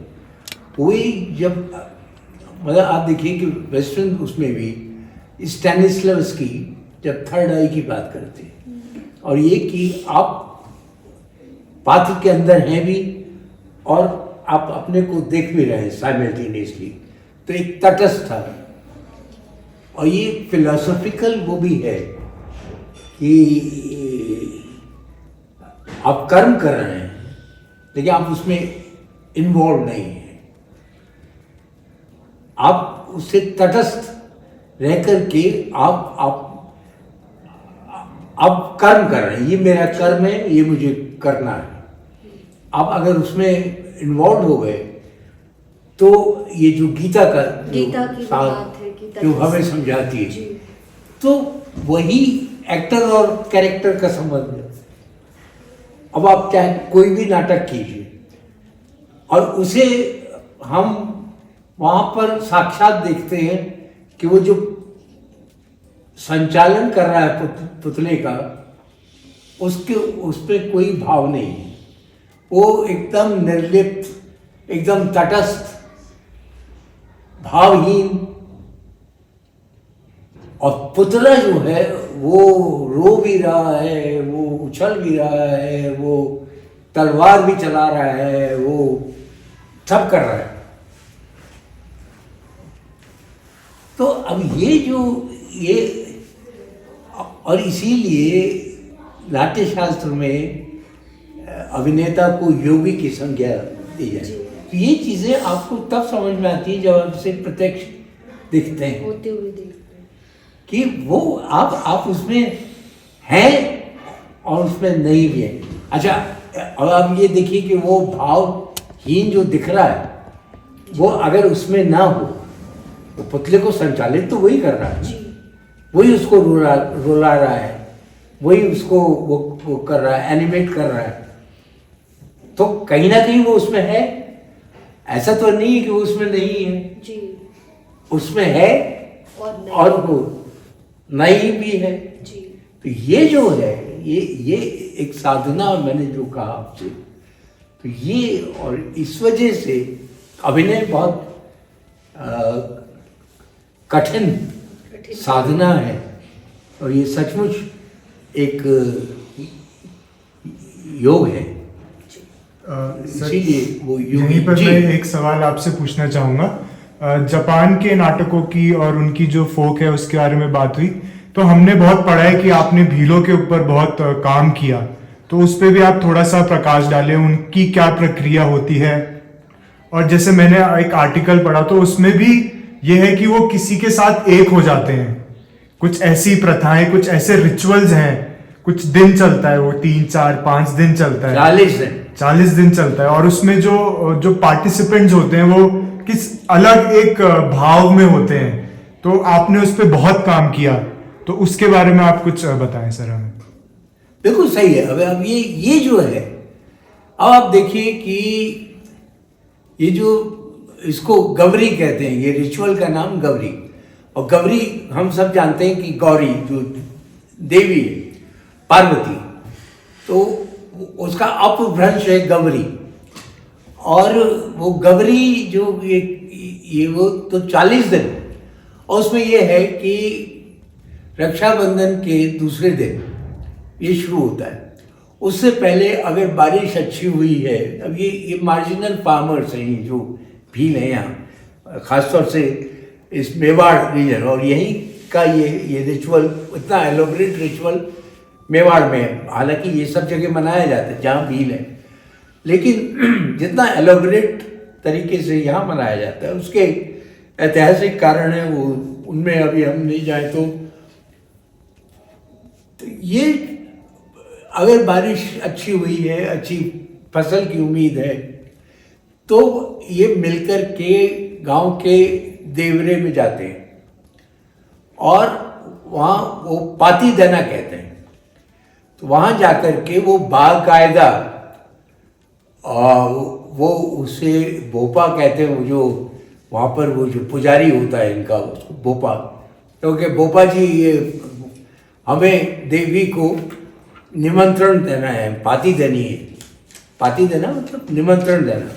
वो जब मतलब आप देखिए कि वेस्टर्न उसमें भी स्टैनिस्लवस्की जब थर्ड आई की बात करते हैं, और ये कि आप पात्र के अंदर हैं भी और आप अपने को देख भी रहे हैं साइमल्टेनियसली, तो एक तटस्थ था। और ये फिलोसॉफिकल वो भी है कि आप कर्म कर रहे हैं लेकिन आप उसमें इन्वॉल्व नहीं हैं। आप उससे तटस्थ रह करके आप कर्म कर रहे हैं, ये मेरा कर्म है, ये मुझे करना है। आप अगर उसमें इन्वॉल्व हो गए तो ये जो गीता की बात है कि जो हमें समझाती जी। है, तो वही एक्टर और कैरेक्टर का संबंध है। अब आप चाहे कोई भी नाटक कीजिए और उसे हम वहाँ पर साक्षात देखते हैं कि वो जो संचालन कर रहा है पुतले का, उसमें कोई भाव नहीं है, वो एकदम निर्लिप्त, एकदम तटस्थ, भावहीन। और पुतला जो है वो रो भी रहा है, वो उछल भी रहा है, वो तलवार भी चला रहा है, वो सब कर रहा है। तो अब ये और इसीलिए नाट्य शास्त्र में अभिनेता को योगी की संज्ञा दी जाए। तो ये चीजें आपको तब समझ में आती है जब आप इसे प्रत्यक्ष दिखते हैं, होते हुए देखते हैं कि वो आप उसमें हैं और उसमें नहीं भी है। अच्छा, अब आप ये देखिए कि वो भावहीन जो दिख रहा है, वो अगर उसमें ना हो तो पुतले को संचालित तो वही कर रहा है, वही उसको रुला रहा है, वही उसको वो कर रहा है, एनिमेट कर रहा है। तो कहीं ना कहीं वो उसमें है, ऐसा तो नहीं है कि वो उसमें नहीं है जी। उसमें है और वो नहीं भी है। जी। तो ये जो है ये एक साधना, मैंने जो कहा आपसे, तो ये और इस वजह से अभिनय बहुत कठिन साधना है और ये सचमुच एक योग है। इसीलिए वो यहीं पर मैं एक सवाल आपसे पूछना चाहूँगा। जापान के नाटकों की और उनकी जो फोक है उसके बारे में बात हुई, तो हमने बहुत पढ़ा है कि आपने भीलों के ऊपर बहुत काम किया, तो उस पर भी आप थोड़ा सा प्रकाश डालें, उनकी क्या प्रक्रिया होती है। और जैसे मैंने एक आर्टिकल पढ़ा तो उसमें भी ये है कि वो किसी के साथ एक हो जाते हैं, कुछ ऐसी प्रथाएं, कुछ ऐसे रिचुअल्स हैं, कुछ दिन चलता है, वो 3, 4, 5 दिन चलता है, 40 दिन चलता है। और उसमें जो पार्टिसिपेंट्स होते हैं वो किस अलग एक भाव में होते हैं। तो आपने उस पर बहुत काम किया, तो उसके बारे में आप कुछ बताएं सर हमें। बिल्कुल सही है। अब ये जो है, अब आप देखिए कि ये जो इसको गौरी कहते हैं, ये रिचुअल का नाम गौरी। और गौरी हम सब जानते हैं कि गौरी जो देवी है, पार्वती, तो उसका अपभ्रंश है गौरी। और वो गौरी जो ये वो तो 40 दिन, और उसमें ये है कि रक्षाबंधन के दूसरे दिन ये शुरू होता है। उससे पहले अगर बारिश अच्छी हुई है, अब ये मार्जिनल फार्मर्स हैं, ये जो भील हैं यहाँ, खासतौर से इस मेवाड़ रीजन, और यहीं का ये रिचुअल, इतना एलोबरेट रिचुअल मेवाड़ में है। हालांकि ये सब जगह मनाया जाता है जहाँ भील है, लेकिन जितना एलोबरेट तरीके से यहाँ मनाया जाता है उसके ऐतिहासिक कारण है, वो उनमें अभी हम नहीं जाए तो ये अगर बारिश अच्छी हुई है, अच्छी फसल की उम्मीद है, तो ये मिलकर के गांव के देवरे में जाते हैं और वहाँ वो पाती देना कहते हैं। तो वहाँ जाकर के वो बाकायदा वो उसे भोपा कहते हैं, वो जो वहाँ पर वो जो पुजारी होता है इनका, उसको भोपा, क्योंकि भोपा जी ये हमें देवी को निमंत्रण देना है, पाती देनी है। पाती देना मतलब निमंत्रण देना।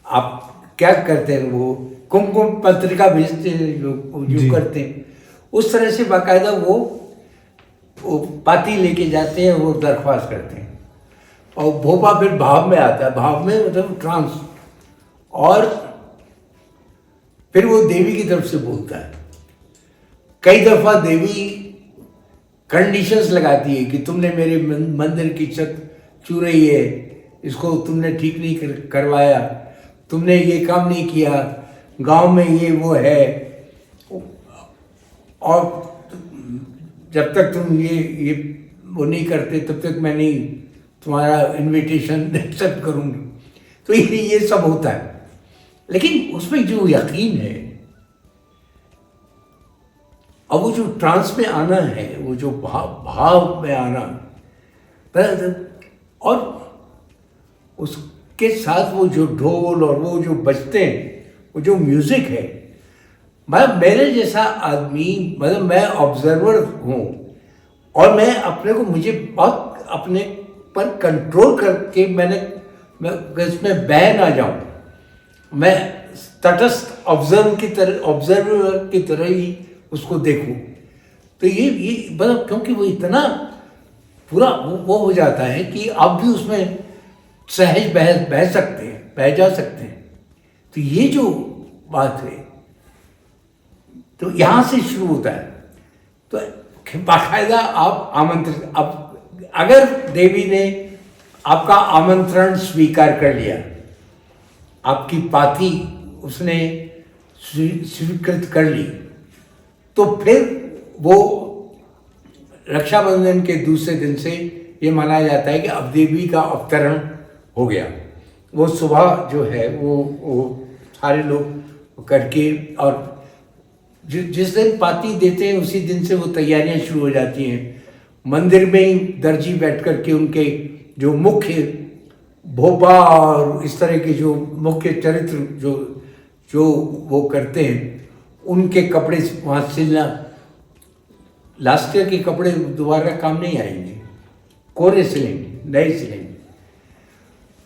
आप क्या करते हैं, वो कुमकुम पत्रिका भेजते हैं जो करते हैं, उस तरह से बाकायदा वो पाती लेके जाते हैं, वो दरख्वास्त करते हैं। और भोपा फिर भाव में आता है, भाव में मतलब ट्रांस, और फिर वो देवी की तरफ से बोलता है। कई दफा देवी कंडीशंस लगाती है कि तुमने मेरे मंदिर की छत चुराई है, इसको तुमने ठीक नहीं करवाया, तुमने ये काम नहीं किया, गांव में ये वो है, और जब तक तुम ये वो नहीं करते तब तक मैं नहीं तुम्हारा इनविटेशन एक्सेप्ट करूंगी। तो ये सब होता है, लेकिन उसमें जो यकीन है और वो जो ट्रांस में आना है, वो जो भाव में आना, और उसके साथ वो जो ढोल और वो जो बजते हैं, वो जो म्यूजिक है, मेरे जैसा आदमी, मतलब मैं ऑब्जर्वर हूँ और मैं अपने को, मुझे बहुत अपने पर कंट्रोल करके मैं इसमें बह ना जाऊँ, मैं तटस्थ ऑब्जर्वर की तरह ही उसको देखूं। तो ये मतलब क्योंकि वो इतना पूरा वो हो जाता है कि आप भी उसमें सहज बह सकते हैं, बह जा सकते हैं। तो ये जो बात है, तो यहाँ से शुरू होता है। तो बाकायदा आप आमंत्रित, अब अगर देवी ने आपका आमंत्रण स्वीकार कर लिया, आपकी पाती उसने स्वीकृत कर ली, तो फिर वो रक्षाबंधन के दूसरे दिन से ये माना जाता है कि अब देवी का अवतरण हो गया। वो सुबह जो है वो सारे लोग करके, और जिस दिन पाती देते हैं उसी दिन से वो तैयारियां शुरू हो जाती हैं। मंदिर में ही दर्जी बैठ कर के उनके जो मुख्य भोपा और इस तरह के जो मुख्य चरित्र जो वो करते हैं, उनके कपड़े वहाँ सिलना, लास्ट ईयर के कपड़े दोबारा काम नहीं आएंगे, कोरे सिलेंगे, नए सिलेंगे।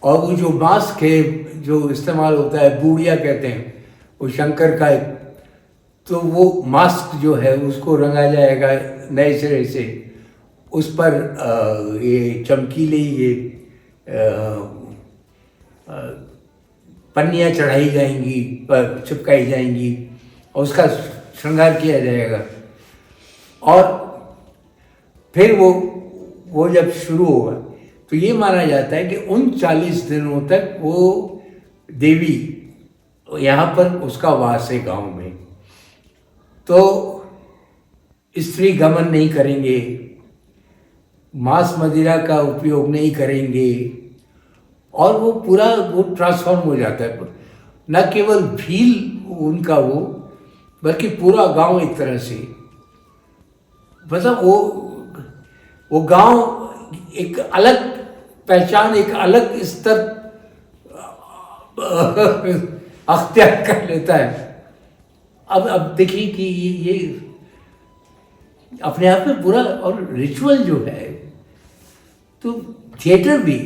और वो जो मास्क है जो इस्तेमाल होता है, बूढ़िया कहते हैं, वो शंकर का है, तो वो मास्क जो है उसको रंगा जाएगा नए सिरे से, उस पर ये चमकीले ये पन्नियाँ चढ़ाई जाएंगी, चिपकाई जाएंगी और उसका श्रृंगार किया जाएगा। और फिर वो जब शुरू होगा तो ये माना जाता है कि उन 40 दिनों तक वो देवी यहाँ पर उसका वास है गांव में। तो स्त्री गमन नहीं करेंगे, मांस मदिरा का उपयोग नहीं करेंगे, और वो पूरा वो ट्रांसफॉर्म हो जाता है। न केवल भील उनका वो, बल्कि पूरा गांव एक तरह से, मतलब वो गांव एक अलग पहचान, एक अलग स्तर अख्तियार कर लेता है। अब देखिए कि ये अपने आप में पूरा, और रिचुअल जो है, तो थिएटर भी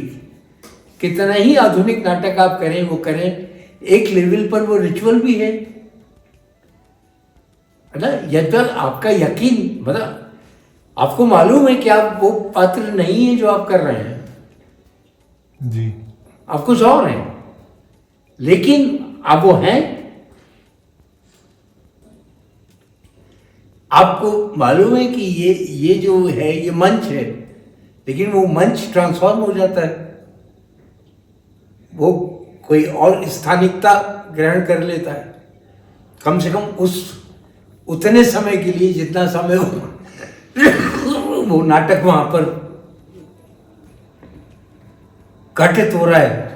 कितना ही आधुनिक नाटक आप करें, वो करें, एक लेवल पर वो रिचुअल भी है ना। यदि आपका यकीन, मतलब आपको मालूम है कि आप वो पात्र नहीं है जो आप कर रहे हैं जी, आप कुछ और हैं, लेकिन आप वो हैं। आपको मालूम है कि ये जो है ये मंच है, लेकिन वो मंच ट्रांसफॉर्म हो जाता है, वो कोई और स्थानिकता ग्रहण कर लेता है, कम से कम उतने समय के लिए जितना समय वो नाटक वहां पर घटित हो रहा है।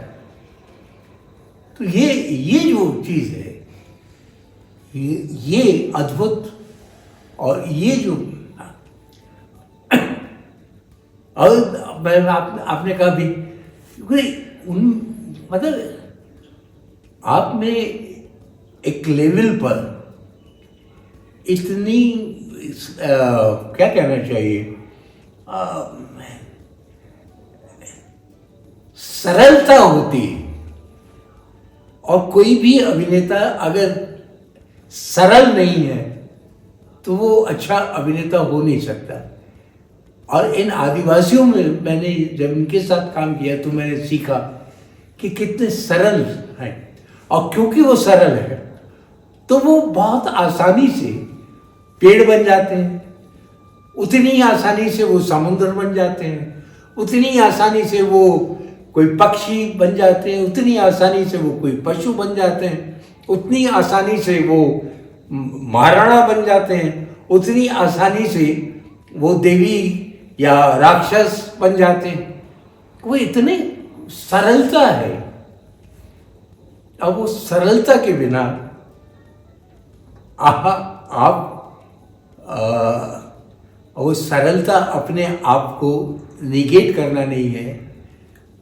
तो ये जो चीज है, ये अद्भुत, और ये जो, और आपने कहा भी, मतलब आप में एक लेवल पर इतनी क्या कहना चाहिए, सरलता होती है। और कोई भी अभिनेता अगर सरल नहीं है तो वो अच्छा अभिनेता हो नहीं सकता। और इन आदिवासियों में मैंने जब इनके साथ काम किया तो मैंने सीखा कि कितने सरल हैं, और क्योंकि वो सरल है तो वो बहुत आसानी से पेड़ बन जाते हैं, उतनी आसानी से वो समुद्र बन जाते हैं, उतनी आसानी से वो कोई पक्षी बन जाते हैं, उतनी आसानी से वो कोई पशु बन जाते हैं, उतनी आसानी से वो महाराणा बन जाते हैं, उतनी आसानी से वो देवी या राक्षस बन जाते हैं। वो इतनी सरलता है। अब वो सरलता के बिना आप वो सरलता अपने आप को निगेट करना नहीं है,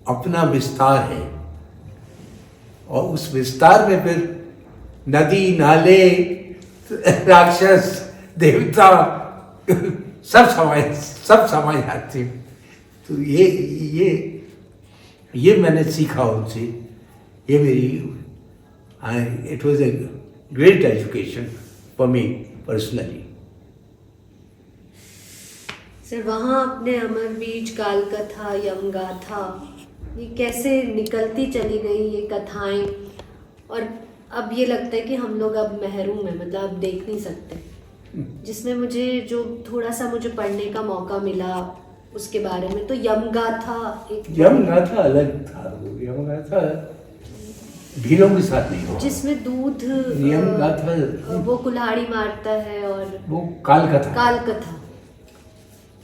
अपना विस्तार है। और उस विस्तार में फिर नदी, नाले, राक्षस, देवता सब समाज जाते हैं। तो ये मैंने सीखा उनसे। ये मेरी it was a great education for me personally. Sir, वहाँ अपने अमर बीज, काल कथा, यम गाथा, ये कैसे निकलती चली गई ये कथाएं, और अब ये लगता है कि हम लोग अब महरूम हैं, मतलब अब देख नहीं सकते। जिसमें मुझे जो थोड़ा सा मुझे पढ़ने का मौका मिला उसके बारे में, तो यमगाथा यमगाथा अलग था। यमगाथा भीलों के साथ नहीं हुआ, जिसमें दूध यमगाथा वो कुल्हाड़ी मारता है, और वो काल कथा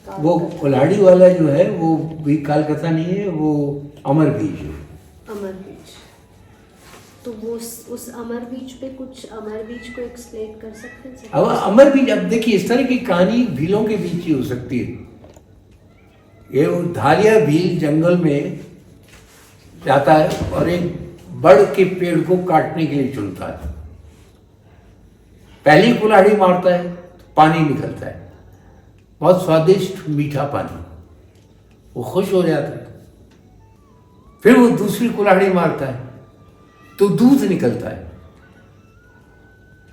वो कुल्हाड़ी वाला जो है वो भी काल कथा नहीं है, वो अमर बीज है। अमर बीज। तो वो उस अमर बीज पे कुछ अमर बीज को एक्सप्लेन कर सकते हैं? अब अमर बीज, अब देखिए इस तरह की कहानी भीलों के बीच ही हो सकती है। ये वो धारिया भील जंगल में जाता है और एक बड़ के पेड़ को काटने के लिए चुनता है। पहली कुल्हाड़ी मारता है तो पानी निकलता है, बहुत स्वादिष्ट मीठा पानी। वो खुश हो जाता है। फिर वो दूसरी कुल्हाड़ी मारता है तो दूध निकलता है,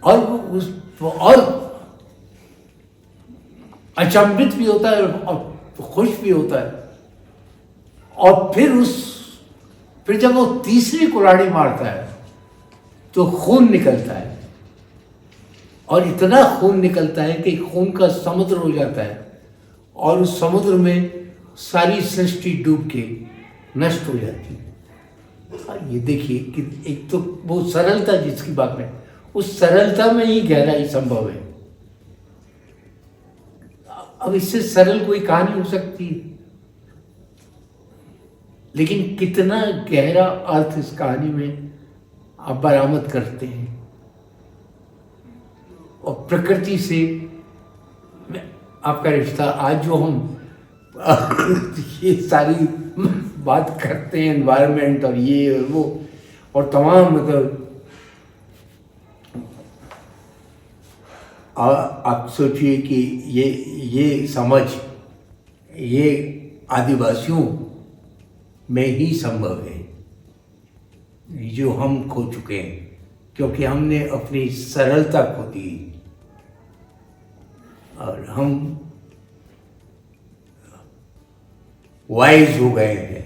और वो और अचंभित भी होता है और खुश भी होता है। और फिर जब वो तीसरी कुल्हाड़ी मारता है तो खून निकलता है, और इतना खून निकलता है कि खून का समुद्र हो जाता है, और उस समुद्र में सारी सृष्टि डूब के नष्ट हो जाती है। और ये देखिए कि एक तो वो सरलता जिसकी बात है, उस सरलता में ही गहराई संभव है। अब इससे सरल कोई कहानी हो सकती है, लेकिन कितना गहरा अर्थ इस कहानी में आप बरामद करते हैं। और प्रकृति से आपका रिश्ता, आज जो हम ये सारी बात करते हैं, एनवायरनमेंट और ये और वो और तमाम, मतलब आप सोचिए कि ये समझ ये आदिवासियों में ही संभव है जो हम खो चुके हैं, क्योंकि हमने अपनी सरलता खो दी और हम वाइज हो गए हैं।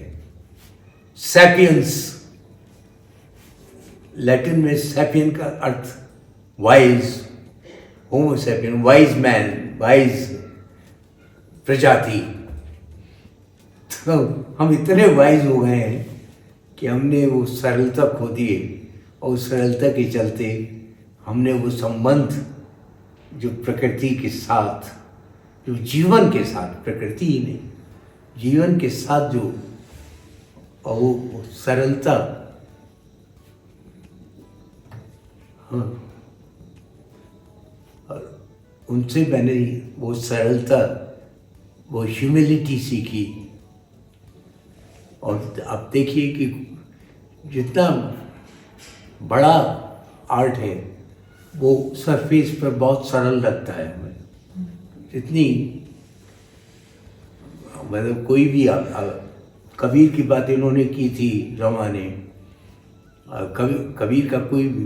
सैपियंस, लैटिन में सैपियन का अर्थ वाइज, होमो सैपियन, वाइज मैन, वाइज प्रजाति। तो हम इतने वाइज हो गए हैं कि हमने वो सरलता खो दी है, और उस सरलता के चलते हमने वो संबंध जो प्रकृति के साथ, जो जीवन के साथ, प्रकृति ही नहीं जीवन के साथ जो, और वो सरलता, हाँ, और उनसे मैंने वो सरलता, वो ह्यूमिलिटी सीखी। और आप देखिए कि जितना बड़ा आर्ट है वो सरफेस पर बहुत सरल लगता है हमें। जितनी मतलब कोई भी कबीर की बात इन्होंने की थी, रमा ने, कबीर का कोई भी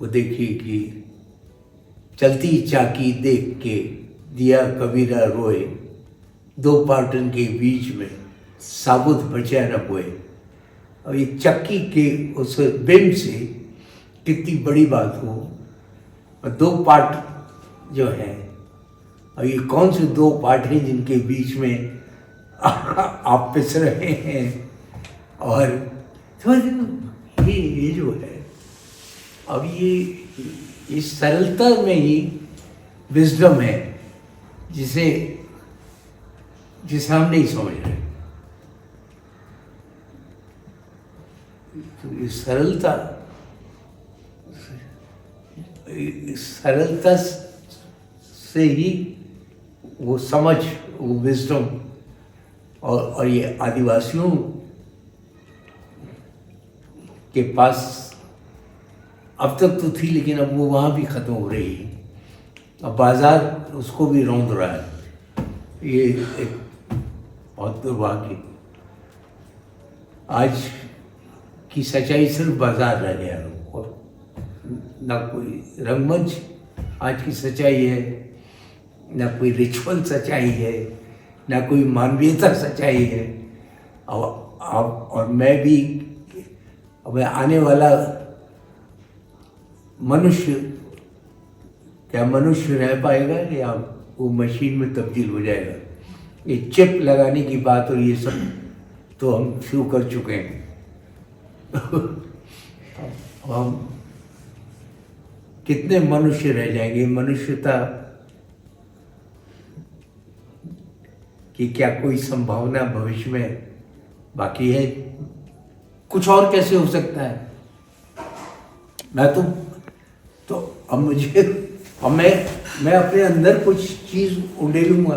वो देखिए कि चलती चाकी देख के दिया कबीरा रोए, दो पाटन के बीच में साबुत बचा न बोए। अब ये चक्की के उस बिम्ब से कितनी बड़ी बात हो, और दो पार्ट जो है, अब ये कौन से दो पार्ट हैं जिनके बीच में आप पिस रहे हैं। और तो ये जो है, अब ये इस सरलता में ही विजडम है, जिसे हम नहीं समझ रहे। तो इस सरलता से ही वो समझ, वो विजडम, और ये आदिवासियों के पास अब तक तो थी, लेकिन अब वो वहाँ भी ख़त्म हो रही है। अब बाजार उसको भी रौंद रहा है। ये एक बहुत दुर्भाग्य। आज की सच्चाई सिर्फ बाजार रह गया है, और ना कोई रंगमंच आज की सच्चाई है, ना कोई रिचुअल सच्चाई है, ना कोई मानवीयता सच्चाई है। और मैं भी, अब आने वाला मनुष्य, क्या मनुष्य रह पाएगा या वो मशीन में तब्दील हो जाएगा? ये चिप लगाने की बात और ये सब तो हम शुरू कर चुके हैं। हम कितने मनुष्य रह जाएंगे? मनुष्यता की क्या कोई संभावना भविष्य में बाकी है? कुछ और कैसे हो सकता है? मैं तो अब मुझे, अब मैं अपने अंदर कुछ चीज उंडेलूंगा।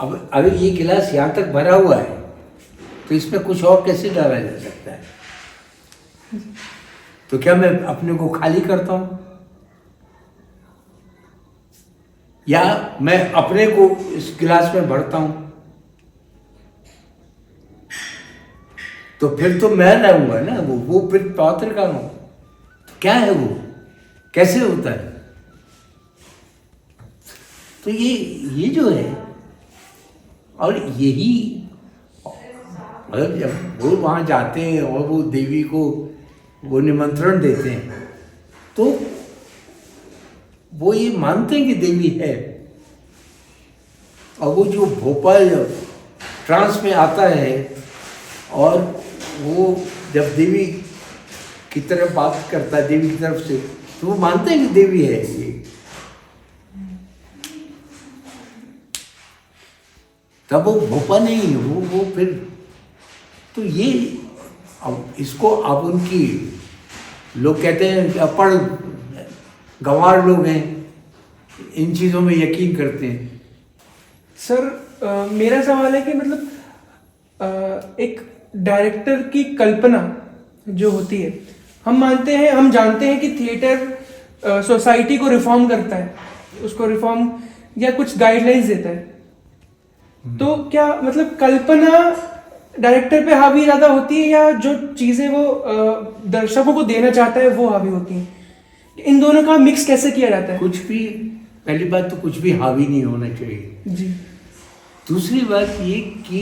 अब अगर ये गिलास यहाँ तक भरा हुआ है तो इसमें कुछ और कैसे डाला जा सकता है? तो क्या मैं अपने को खाली करता हूं, या मैं अपने को इस गिलास में भरता हूं? तो फिर तो मैं रहूंगा ना, वो फिर पात्र का हूं। तो क्या है वो, कैसे होता है? तो ये जो है, और यही, मतलब जब वो वहाँ जाते हैं और वो देवी को वो निमंत्रण देते हैं, तो वो ये मानते हैं कि देवी है। और वो जो भोपाल ट्रांस में आता है और वो जब देवी की तरफ बात करता है, देवी की तरफ से, तो वो मानते हैं कि देवी है ये। तब वो भोपा नहीं, वो फिर, तो ये, अब इसको अब उनकी, लोग कहते हैं कि अपढ़ गंवार लोग हैं, इन चीज़ों में यकीन करते हैं। सर मेरा सवाल है कि मतलब एक डायरेक्टर की कल्पना जो होती है, हम मानते हैं, हम जानते हैं कि थिएटर सोसाइटी को रिफॉर्म करता है, उसको रिफॉर्म या कुछ गाइडलाइंस देता है। तो क्या मतलब कल्पना डायरेक्टर पे हावी ज़्यादा होती है, या जो चीज़ें वो दर्शकों को देना चाहता है वो हावी होती हैं? इन दोनों का मिक्स कैसे किया जाता है? कुछ भी, पहली बात तो कुछ भी हावी नहीं होना चाहिए जी। दूसरी बात ये कि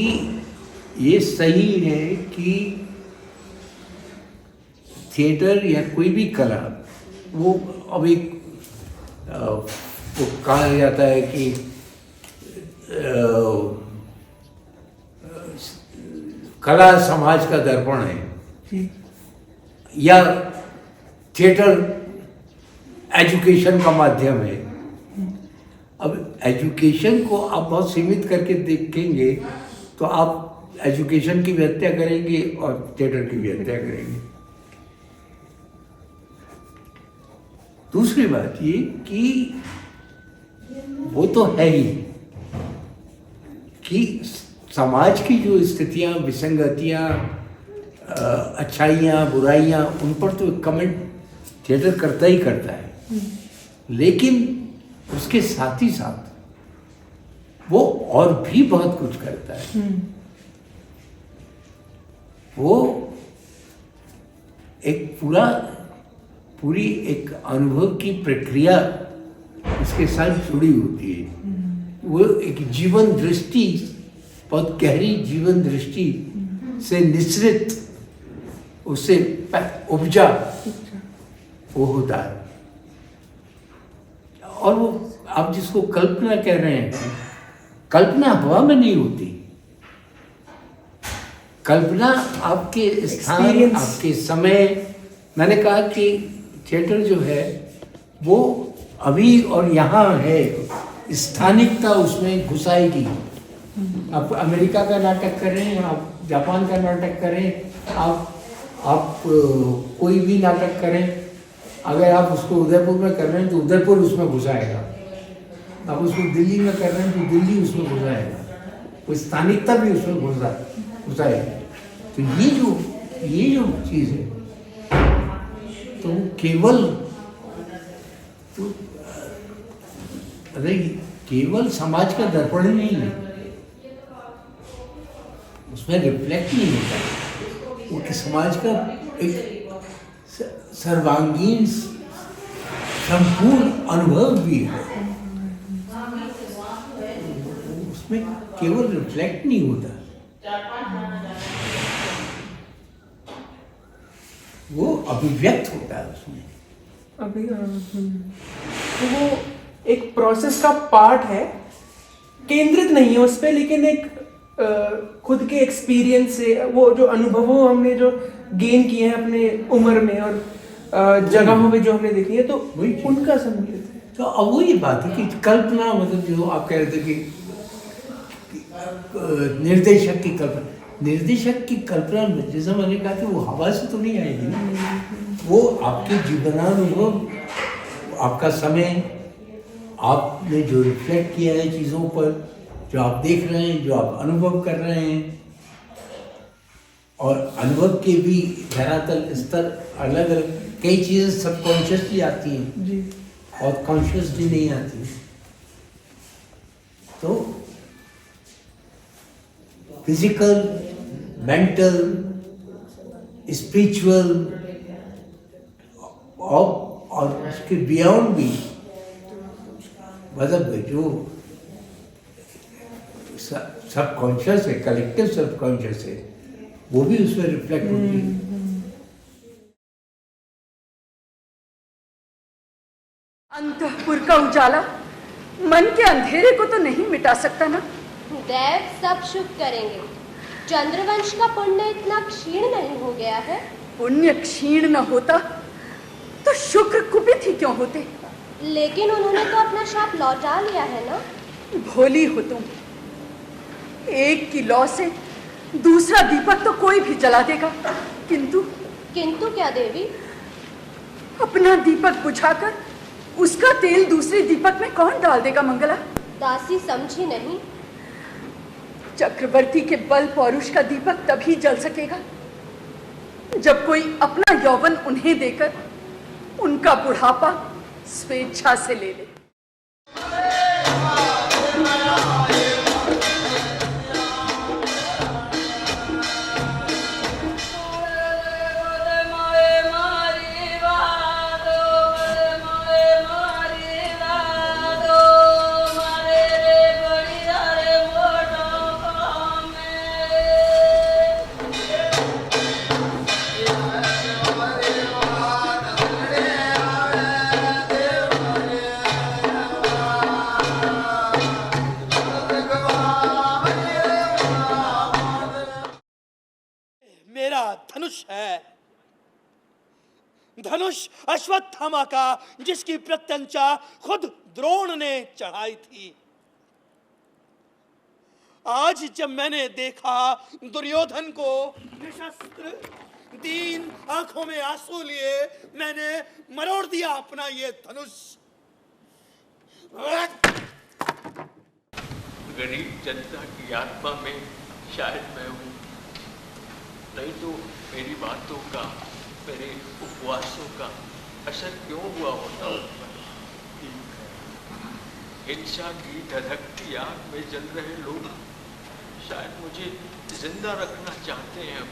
ये सही है कि थिएटर या कोई भी कला, वो अब एक वो कहा जाता है कि कला समाज का दर्पण है, जी। या थिएटर एजुकेशन का माध्यम है। अब एजुकेशन को आप बहुत सीमित करके देखेंगे तो आप एजुकेशन की भी हत्या करेंगे और थिएटर की भी हत्या करेंगे। दूसरी बात ये कि वो तो है ही कि समाज की जो स्थितियां, विसंगतियां, अच्छाइयाँ बुराइयाँ, उन पर तो कमेंट थिएटर करता ही करता है, लेकिन उसके साथ ही साथ वो और भी बहुत कुछ करता है। वो एक पूरी एक अनुभव की प्रक्रिया इसके साथ जुड़ी होती है। वो एक जीवन दृष्टि, बहुत गहरी जीवन दृष्टि से निश्रित, उससे उपजा वो होता है। और वो आप जिसको कल्पना कह रहे हैं, कल्पना हवा में नहीं होती, कल्पना आपके स्थान, Experience. आपके समय, मैंने कहा कि थिएटर जो है वो अभी और यहाँ है, स्थानिकता उसमें घुसाएगी। आप अमेरिका का नाटक करें, आप जापान का नाटक करें, आप कोई भी नाटक करें, अगर आप उसको उदयपुर में कर रहे हैं तो उदयपुर उसमें घुसाएगा, आप उसको दिल्ली में कर रहे हैं तो दिल्ली उसमें घुसाएगा, कोई स्थानिकता भी उसमें घुसाएगा। तो ये जो चीज़ है तो केवल तो अरे केवल समाज का दर्पण ही नहीं है, उसमें रिफ्लेक्ट नहीं होता, वो कि समाज का एक सर्वांगीण संपूर्ण अनुभव भी है, उसमें केवल रिफ्लेक्ट नहीं होता, वो अभिव्यक्त होता है उसमें। अभी तो वो एक प्रोसेस का पार्ट है, केंद्रित नहीं है उस पर, लेकिन एक खुद के एक्सपीरियंस से वो जो अनुभवों हमने जो गेन किए हैं अपने उम्र में और जगहों पे जो हमने देखी है, तो वही चीज़। उनका सम्मिलित है। तो अब वो ये बात है कि कल्पना, मतलब जो आप कह रहे थे कि निर्देशक की कल्पना जैसा मैंने कहा कि वो हवा से तो नहीं आएगी ना, वो आपके जीवनानुभव, आपका समय, आपने जो रिफ्लेक्ट किया है चीज़ों पर, जो आप देख रहे हैं, जो आप अनुभव कर रहे हैं, और अनुभव के भी धरातल स्तर अलग अलग, कई चीज़ें सबकॉन्शियसली आती हैं जी, और कॉन्शियसली नहीं आती। तो फिजिकल, मेंटल, स्पिरिचुअल और उसके बियॉन्ड भी, मतलब जो सबकॉन्शियस है, कलेक्टिव सबकॉन्शियस है, वो भी उसमें रिफ्लेक्ट होती है। अंतःपुर का उजाला मन के अंधेरे को तो नहीं मिटा सकता ना। देव सब शुभ करेंगे। चंद्रवंश का पुण्य इतना क्षीण नहीं हो गया है। पुण्य क्षीण न होता तो शुक्र कुपित ही क्यों होते। लेकिन उन्होंने तो अपना शाप लौटा लिया है ना। भोली हो तुम, एक की लौ से दूसरा दीपक तो कोई भी जला देगा, किंतु क्या देवी? अपना दीपक बुझाकर उसका तेल दूसरे दीपक में कौन डाल देगा मंगला? दासी समझी नहीं। चक्रवर्ती के बल पौरुष का दीपक तभी जल सकेगा जब कोई अपना यौवन उन्हें देकर उनका बुढ़ापा स्वेच्छा से ले ले। धनुष है, धनुष अश्वत्थामा का, जिसकी प्रत्यंचा खुद द्रोण ने चढ़ाई थी। आज जब मैंने देखा दुर्योधन को निशस्त्र, दीन, आंखों में आंसू लिए, मैंने मरोड़ दिया अपना ये धनुष। गरीब जनता की आत्मा में शायद मैं हूँ, नहीं तो मेरी बातों का, मेरे उपवासों का असर क्यों हुआ होता उन पर? हिंसा की धधकती आग में जल रहे लोग शायद मुझे जिंदा रखना चाहते हैं।